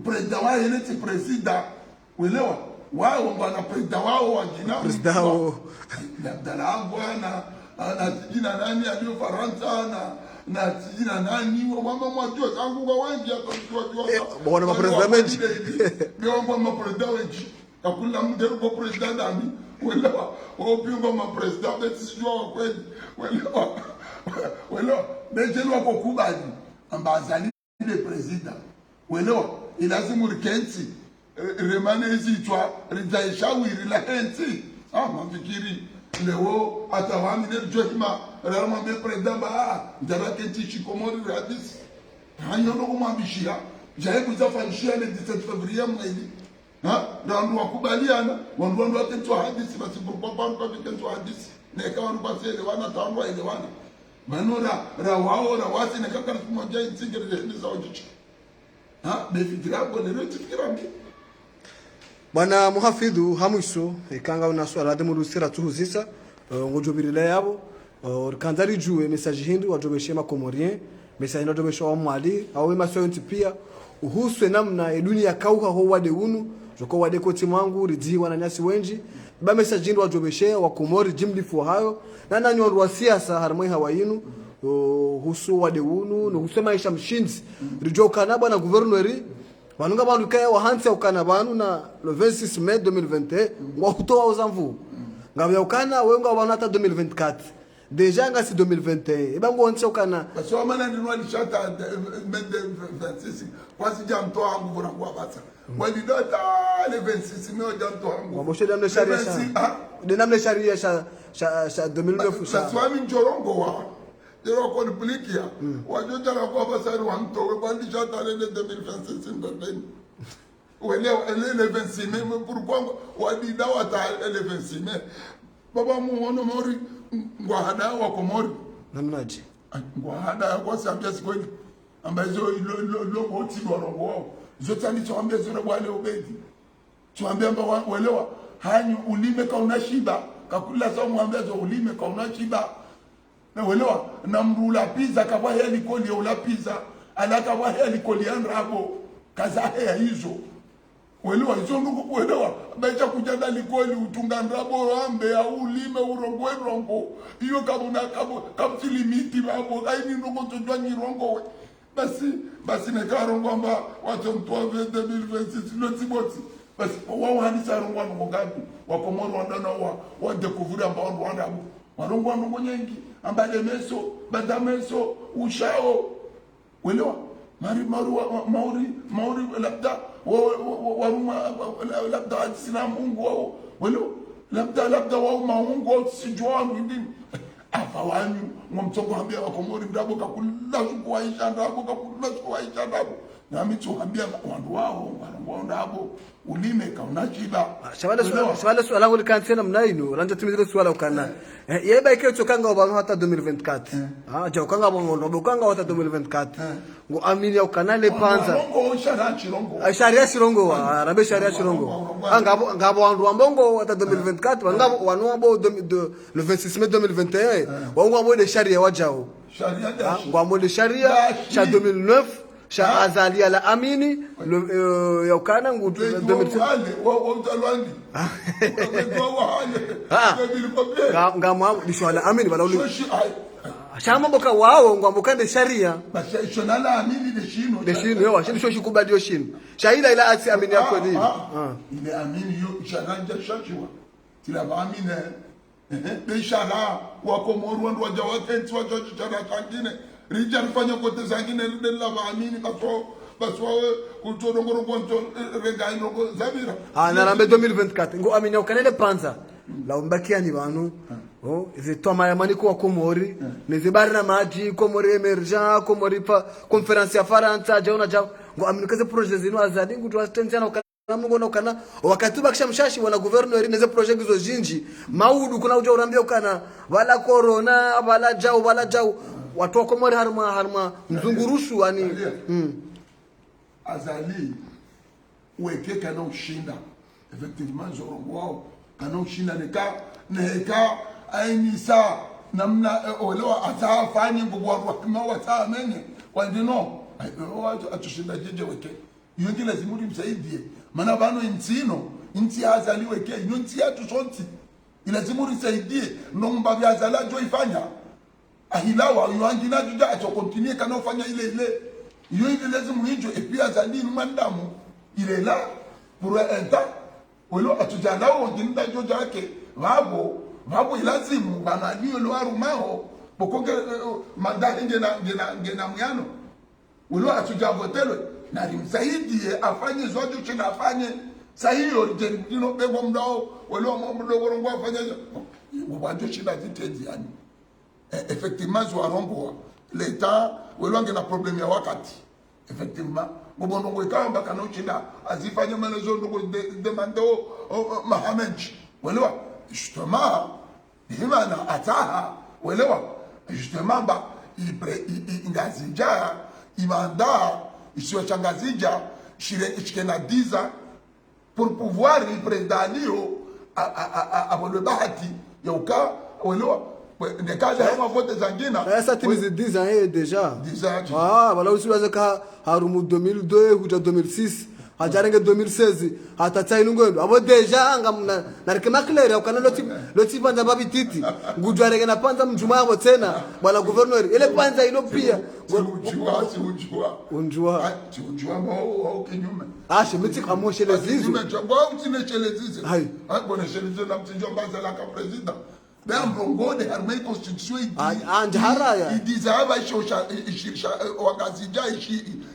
president wao ile ti president uelewa wao wana president wao wa jina president wao Abdallah na jina nani alio Faransa na jina nani wa mama mwajua tangu kwa wengi hata bwana president mengi ndio mama president wengi akula mdero kwa president nani uelewa wao pia mama president beti sijua kweli uelewa bejeni wako kubali ambazali le president uelewa ilazimu rikenzi remane izitwa rizaishawiri la henti mafikiri leo atawami ne johima rama be president ba ndarake tichi komori radis hanyo ndo kumwambishia jaye kuzafanyishia le 17 February mwezi ndio wakubaliana wandu watatoa hadisi basi kwa vikento hadisi na ikawa nipase elewana taanwa elewana manora rawao rawasi na kaka mmoja inzingere ni za ujichi befikira kwa leo tifikira mbi bwana muhafidhu hamwiso ikanga una swala de murusira tuhuzisa ngojobirila yabo kanzari juwe message hindu wajobeshema komorien message ndobesha wa mwali au maswenti pia uhuswe namna dunia kauka ho wade unu joko wade koti mwangu ridziwa na nyasi wenji ba message hindu wajobeshea wa komori jimlifu hayo na nanyo wa siasa harmoi hawayinu husu wade unu no husema isha mshinzi rijoka na bwana guvernori wanunga bandu kaya wahansi ukana banu na le 26 mai 2021 ngwa kutoa uzamvu ngabya ukana wenga banu hata 2024 deja ngasi 2021 ibango onse ukana so mana ndinwa lishata 26 kwasi jamto hangu bora kwa basa wali data le 26 mai jamto hangu waboshe damne sharia sha de namne sharia sha 2009 sha swami njorongo wa dero ko duplikia wajoja na kwa basari wa mto kwa lishata le 2026 ndani welewa le 26 mai pourquoi wadi dawa ta le 26 mai baba muono mori ngwahada wa komori namnaje ngwahada kwa sababu sikweli ambazo lo oti warongo wao zote ni tuambie zile wale ubedi tuambie amba welewa hanyu ulime ka unashiba kakula sawa mwambie zo ulime ka unashiba na welewa na mrula pizza kwa heli koli ula pizza alaka kwa heli koli andrabo kaza hea hizo welewa hizo ndugu welewa bacha kujanda likoli utunga ndrabo ambe au ulime urongo rongo hiyo kabuna kabti limiti babo aini ndugu tujwa ni rongo basi nekarongo amba watu mtoa 2026 no tiboti basi wao hadisa rongo ndo ngapi wakomoro wandana wa découvrir amba wanda warongo ndo nyengi amba lemeso badameso ushao welewa mauri labda waruma labda sina Mungu wao welewa labda wao maungu wao sijua ndini afawanyu ngomtongo hambia wakomori ndabo kakula kuwaisha ndabo kakula kuwaisha ndabo na mitu hambia wandu wao ndabo ulime kaunachiba swala swala ngoli kansena mnaino ranja timizile swala ukana yeba ike chokanga oba hata 2024 ja ukanga bongo ukanga hata 2024 ngo amini ukana le panza ngo sharia shirongo arabe sharia shirongo ngabo wandu ambongo hata 2024 ngabo wanu abo le 26 mai 2021 wangu abo de sharia wajao sharia ngo de sharia cha 2009 sha azali ala amini ya ukana ngutu 2020 wautalwandi ngamwa dishwala amini bala uli shama boka wao ngwamboka de sharia basi shonala amini de shino yo shino sho shikubadi yo shino shaila ila ati amini yako ni ile amini yo sharanja shachwa tila amini de shala wa komoru ndo wajawakenti wa jojo chana kangine rija rifanya kote zangine de la amini baswa utodongoro konto regai no zabira na rambe 2024 ngo amini ukanele panza la umbakia ni banu zitoma yamani kwa komori nizibari na maji komori emergent komori pa conference ya Faransa jauna jao ngo amini kaze project zino azadi ngutu asitenzana ukanamgo na ukana wakati bakisha mshashi wana governor neze project hizo jinji maudu kuna uja urambia ukana wala corona wala jao watu wa komori harma mzungurushu yani azali weke kana ushinda effectivement zorongo wao kana ushinda neka ainisa namna olewa atafanya nguvu watu kama watamenye wandino atushinda jeje weke yonke lazima ulimsaidie maana bano inti azaliwe ke inti yatu sonti lazima ulisaidie ndo mbabi azalajo ifanya ahilawa yuangina juja acho continue kana ufanya ile iyo ile lazima hijo et puis azali mandamu ile là pour un temps welo atujala wonginda joja yake vabo ilazimu bana niyo lo arumao bokonge manda ngena muyano welo atujavotelo na limsaidie afanye zote china afanye sahiyo jeribino bego mdao welo mdogo rongo afanye wajo china zitenzi yani effectivement zo arombo l'état welo ngena problème ya wakati effectivement ngobondo ngwekamba kana uchina azifanye melezo ndo demando Mohamed welo justement imana ataha welo justement ba ingazija imanda isiyo changazija shikena diza pour pouvoir représenter abolo bahati yauka welo des cas de vote zangina ça tu les 10 ans déjà 10 ans voilà aussi bazaka harumu 2002 ou 2006 hajarenge 2016 hata inungwendo abo deja anga narikema clear ukana loti panza babititi ngujwareke na panza mjuma wao tena bwana governor ile panza ilo pia unjua mo kinyume shemiti kama shele zizo ngwa mtine shele zizo hai bona shele zizo na mtinjo mbaza la ka president ben mbongode harmai constitution idizaba isho wangazija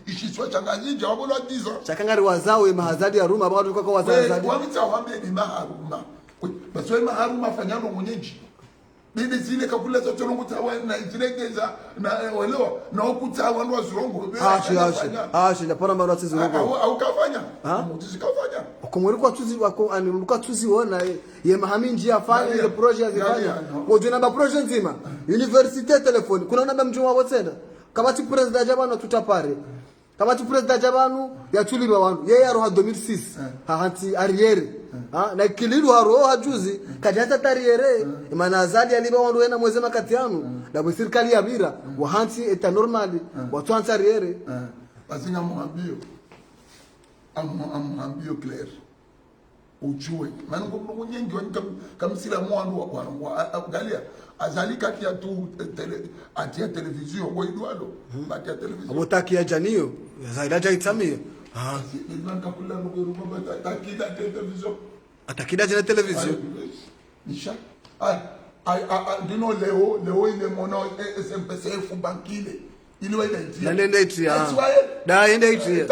ishiswa changazija wabolo dizo chakangari wazao mahazadi ya ruma bado kwa wazazadi wamita wambe ni maharuma basi wewe maharuma fanyano mwenyeji bide zile kabula zote longo tawa na ijiregeza na welewa na ukutawa ndo zirongo japona mara zirongo au kafanya mutisi kafanya ukomweri kwa tuzi wako aniruka tuzi ona ye mahaminji afanye ile project azifanya wajuna ba project nzima university telefoni kuna namba mjuma wotenda kama ti president jabano tutapare kama ti president jabano yatulirwa wantu yeye aroha 2006 hanti arriere na kililu haro hajuzi kajata tariere imana azali aliba wandu wena mweze makatiano na serikali ya bira wa hanti eta normali watu hanti arriere bazinga muambio amwambio clair ujue maana ngomo nyengi wani kamsila mwandu wa galia azali kati ya tu atia television kwa idwalo baki ya television abotaki ya janio zaida jaitamia ndio kakula ngoruba takida television atakida jana television nisha dino leo ile mono SMPCF bankile ili wa ile na nende itia da nende itia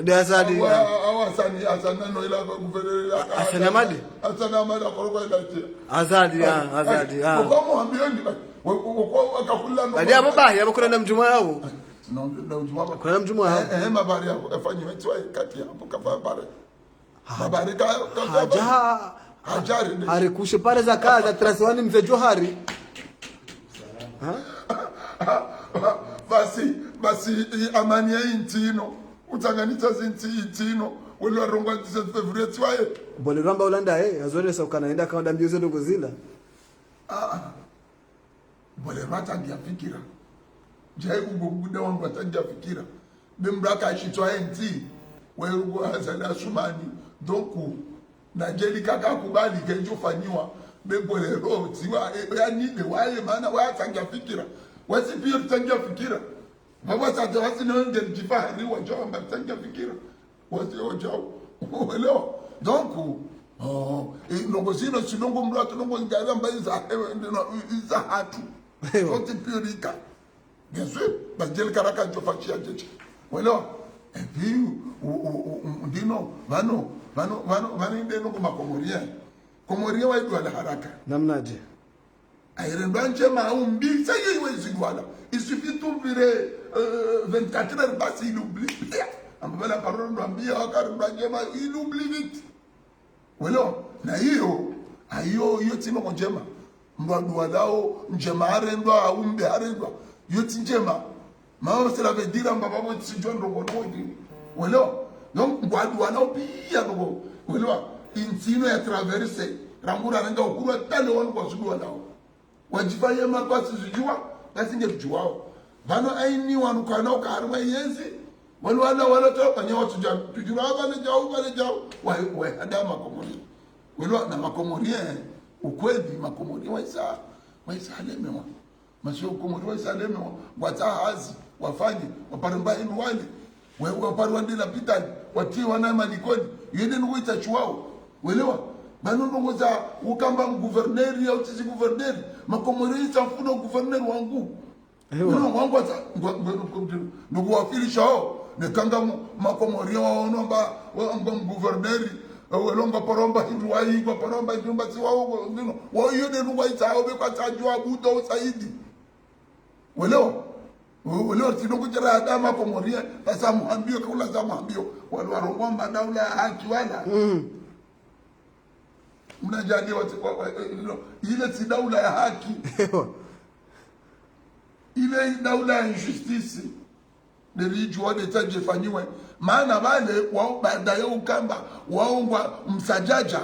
da azadi asana no ila guverneur asana madi akoroka ile itia azadi kwa mwambieni kwa akakula no ndio baba ya kuna na mjuma yao no mjuma kuna mjuma yao mabari afanye mtwa kati hapo kafa bare mabari hajari arikushe pale za kaza trasiwani mzee Johari basi amani ya intino utanganita intino wale rongo 17 February twaye bole ramba ulanda azore sa ukanaenda kaenda mbio zetu kuzila bole rata ndia fikira jai ugoguda wangu atangia fikira bembraka ashitwaye nti werugo azala shumani donc na jeli kaka kubali kenjo fanywa bebole ro tiwa yani de wale maana watangia fikira wasi pia tangia fikira baba sasa wasi ndio jifahari wajao mtangia fikira wasi wajao leo donc nongo sino sinongo mlato nongo ngala mbaza za hatu wote purika bien sûr bas jeli karaka jo fakia jeje wala et puis ndino vano ndeno kwa komoria wa idwa haraka namnaje airendo njema umbi ça y est ouais voilà il suffit d'ouvrir 24 heures basi il oublie ambapo la parole ndio akarudia njema il oublie vite wala na hiyo timo njema mbadwa lao njema arendo umbe arendo yoti njema mama cela veut dire mbaba mo tsijwa ndongo ndodi wala donc mbadwa lao pia ndongo wala intino ya traverse rangura nanga ukuru tale wanu kwa sudwa lao wajifanya makosi zijua basi nge juwao bano aini wanu kana ukaruma yenzi wala toka nyawa tujura bale jau wa hada makomori wala na makomori ukweli makomori waisa lemewa masio komori waisa lemewa wata hazi wafanye waparamba inu wale waparu ndila pitani watii wana malikoni yende nuita chuao welewa banondo ngoza ukamba guverneri au tisi guverneri makomori mfuno guverneri wangu wangu ata ndugu wafilisha hao nekanga makomori wao nomba guverneri welonga paromba hindwai kwa paromba hindumba si wao ndino wao yende nuwaita hao kwa tajua buto saidi welewa tinongo jara adama komoria sasa muhambio kaula za muhambio walwarongomba daula ya haki wala mnajaliwa ile si daula ya haki ile daula ya injustice nilijua detaje fanyiwe maana wale wao baadaye ukamba waongwa msajaja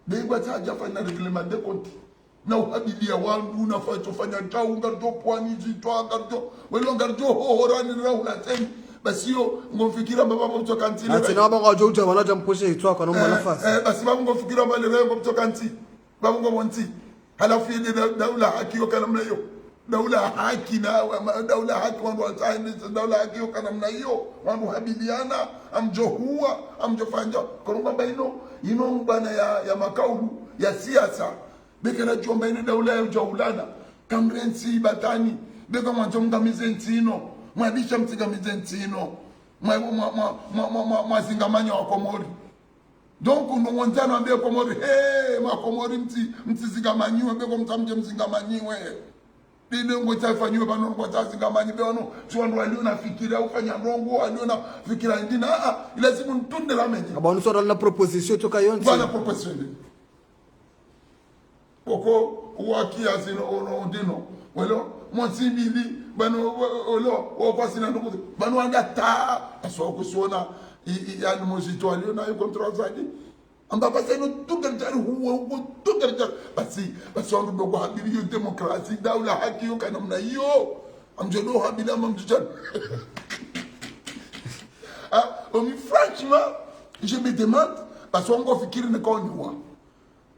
bengwa taja fanya reglement de compte na uhabilia wangu unafaa tufanya chao ngarjo pwani zitwa ngarjo welo ngarjo horani na ulateni basi yo ngomfikira baba mtu kanti ati na baba ngoja wanaja mpushe itwa kwa naomba nafasi basi baba ngomfikira bale rengo mtu kanti baba ngomwanti halafu ile daula haki yo kana mnayo daula haki na daula haki wangu wataende daula haki yo kana mnayo wangu habiliana amjohua amjofanya koronga baino ino bana ya makaulu ya siasa bekera jomba ine daula ya jaulana kamrensi batani beka mwanzo mgamize ntino mwadisha mtigamize ntino mwazingamanya wa Komori donc ndongonzana ambe Komori makomori mtizingamanyiwe beko mtamje mzingamanyiwe bine ngotafanywe bano ngotazingamanyi beno chwandu alio nafikira ufanya ndongo alio nafikira ndina lazima ntunde la menje abanu sora na proposition toka yonzi bana proposition koko uwakia zino ono dino welo monsibili bano olo opasina ndugu bano anda ta aso kusona yani mozito alio na contrat zadi amba paseno tugerjari huwa tugerjari basi ndo dogo habili yo demokrasi daula haki yo kana mna yo amjodo habili amamjujan franchement je me demande parce qu'on fikiri ne ko niwa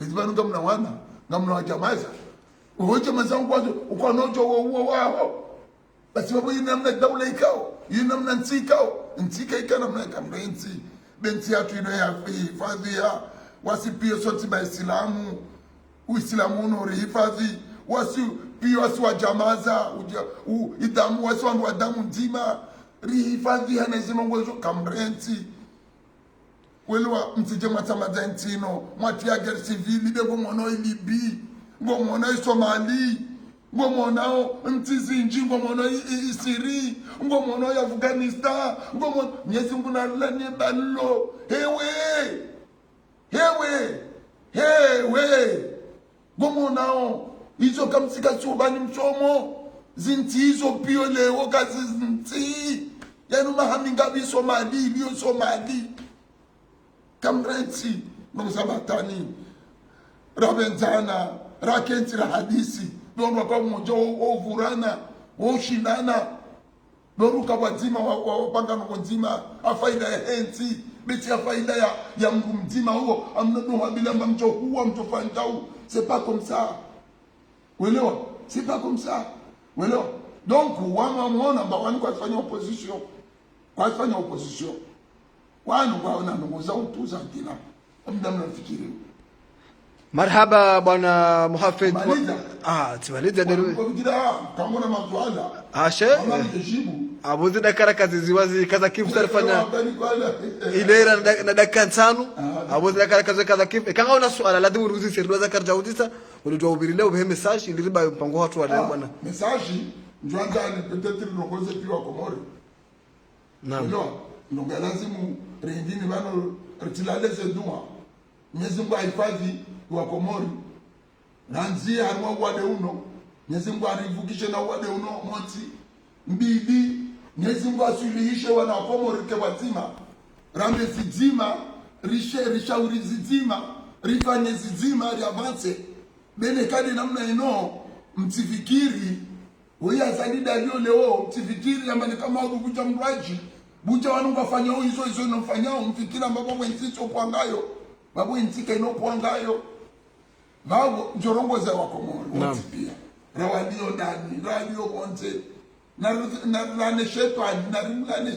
bizibanu ngamna wana ngamna wajamaza uhoje mazangu wazo uko nojo huo wao basi babo yinamna daula ikao yinamna ntika ikana mna kamna nti benti yatu ino ya hifadhi wasipio soti ba Islamu Uislamu unori hifadhi wasipio wasi wajamaza idamu wasi wa damu ndima rihifadhi hanezima ngozo kamrenti welwa mtije matamaza ntino mwatia guerre civile bego mono Libi ngomono Somali ngomono mtizinji ngomono Syria ngomono Afghanistan ngomono nyezi nguna lani ballo hewe ngomono hizo kamsika chubani mchomo zinti hizo pio leo kazi zinti yanu mahaminga bi Somali bio Somali kamrenti msabatani rabenzana rakenti la hadisi ndo kwa mmoja ovurana oshindana ndo wazima wapanga nzima afaida ya enti beti afaida ya mgu mzima huo amnado habila mjo huo mtofantau c'est pas comme ça welewa c'est pas comme ça welewa donc wama muona mbawani kwa fanya opposition wanu kwaona nongoza utuza kila amda mnafikiri marhaba bwana Muhafidh timaliza ndio kugira kama na mazwala she abuzi dakara kazi ziwazi kaza kifu sarfanya ilera na dakika 5 abuzi dakara kaza kifu kanga una swala lazima uruzi sirwa za karja udisa ulijua ubiri leo be message iliba mpango watu wale bwana message ndio ndani peut-être nongoze pia Komori naam ndio lazima rendini bano retilale zedua Mwenyezi Mungu ahifadhi wa Komori nanzi harwa wade uno Mwenyezi Mungu arivukishe na wade uno moti mbili Mwenyezi Mungu asuluhishe wana Komori ke wazima rambe zizima rishauri zizima rifanye zizima riavance bene kadi namna ino mtifikiri wewe azalida leo mtifikiri ambaye kama ukuja mraji buja wanu wafanya hizo nofanya mfikira mbabo mwenticho kwangayo babu intika inokuangayo babu jorongo za wakomoro wote pia rawadio ndani radio konte na ne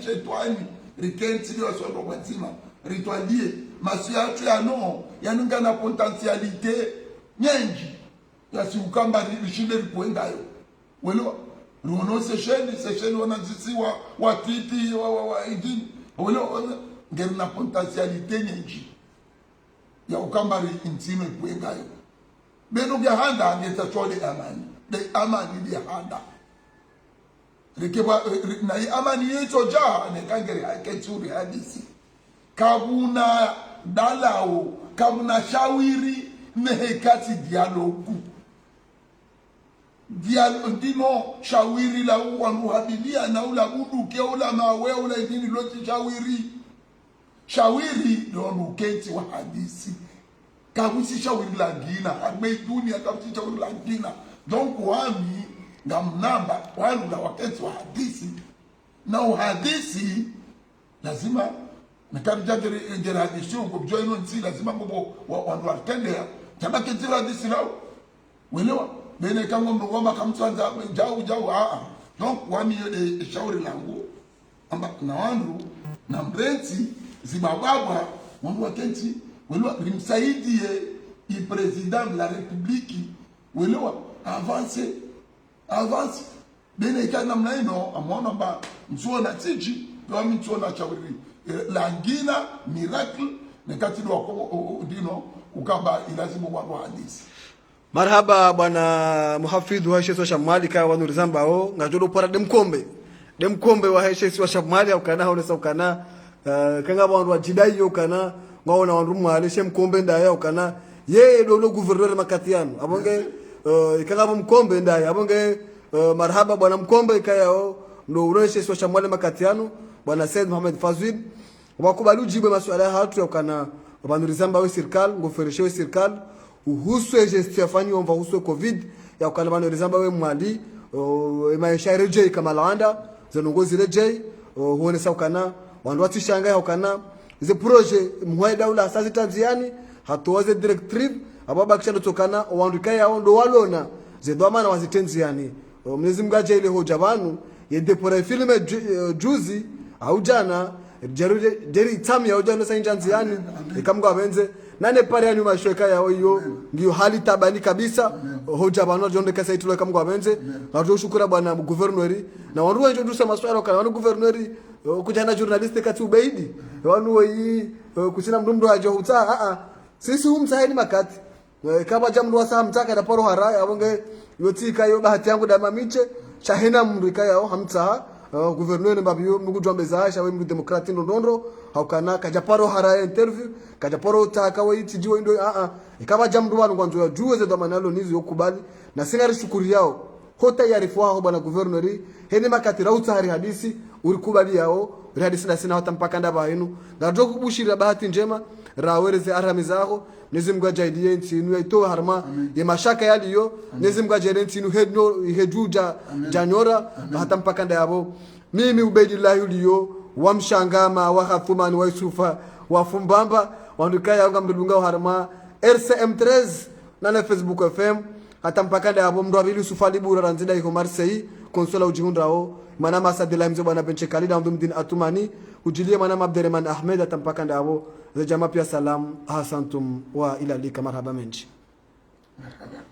shetwani rikenti liyo sondo mwatima ritwalie masu yatu ya no yanunga na potentialite nyenji ya si ukamba rishinde rikuengayo welo ruono sesheni wanazisi wa twiti wa idini welo ngeri na potentialite nyenji ya ukamba intime rikuengayo beno bya handa ngeta chole amani de amani bya handa rikeba na amani yeto ja ne kangere aketsuri hadisi kabuna dalao kabuna shawiri nehekati dialogu ndino shawiri la wanuhabilia na ula buduke ula mawe ula idini loti shawiri ndo nuketi wa hadisi kabusi shawiri la gina agme dunia kabusi shawiri la gina donc wami ngamnamba wanu na waketi wa hadisi na uhadisi lazima nakabija ngere hadisi ungo bjoino nsi lazima mbobo wanu watendea kama ketira hadisi lao welewa bene kango mrugoma kamtwanza jau donc wami yode shauri langu amba na wandu na mbrenti zibababwa wandu wakenti welewa limsaidie i president de la république welewa avance bene kana mnaino amona ba msuo na tiji wami msuo na shauri langina miracle nekati wako dino ukamba ilazimu wandu hadisi. Marhaba bwana muhafidhu wa Sheikh Shamali ka wa Nurizamba o ngajolo para demkombe wa Sheikh Shamali ukana honesa ukana kanga bantu wa jidai ukana ngaona wandu mwale shemkombe ndaya ukana yeye dolo gouverneur makatiano abonge kanga mkombe ndaya abonge marhaba bwana mkombe kayao ndo ureshe Sheikh Shamali makatiano bwana Said Mohamed Fazil wakubali ujibe masuala hatu ukana wa Nurizamba wa serikali ngofereshe wa serikali uhuswe gestion fani on va uhuswe covid ya ukalabano rizamba we mwali maisha reje kama landa zanongozi reje huone saukana wandu watishanga ya ukana ze projet mwaida ula sasa tanziani hatowaze directive ababa kishando tokana wandu kaya ndo walona ze dwamana wazitenziani mnezi mgaje ile hoja banu yede pora filme juzi au jana jeri tami ya ujana sa injanziani ikamgwa benze nane pare ya nyuma shweka ya hiyo ndio hali tabani kabisa hoja bano jonde kasa itulo kamgwa benze na tushukura bwana gouverneur na wandu introduce maswala kana wandu gouverneur kujana journalist kati ubeidi wanu wei kusina mdumdo hajo huta sisi humsaidi makati kama jamdu wasa mtaka na poro haraya abonge yotika yo bahati yangu da mamiche shahina mrika yao hamta gouverneur mbabiyo mugujwa mbezasha we mu demokrati ndondo haukana kajaparo haraya interview kajaparo taka we tijiwe ndo ikaba jamdu wanu kwanzo ya juwe za manalo nizo yokubali na singari shukuri yao hota yarifu wao bwana gouverneur hene makati rauta hari hadisi urikubali yao hadisi na sina hata mpaka ndaba yenu ngajo kubushira bahati njema rawereze aramizaho nizimgwa jaidie ntinu yaito harma ye mashaka yaliyo nizimgwa jaidie ntinu hejuja janyora hata mpaka ndabo mimi Ubaidillah uliyo wamshangama wa Khathumani wa Yusufa wa Fumbamba wandukaya anga mdulunga harma RCM13 na Facebook FM hata mpaka ndabo mndo abili Yusufali bura ranzida iko Marseille konsola ujihundrao mana masadila mzo bwana benche kalida mdumdin atumani ujilie mana Abderrahman Ahmed hata mpaka ndabo za jamaa pia salam asantum wa ila lika marhaba menji marhaba.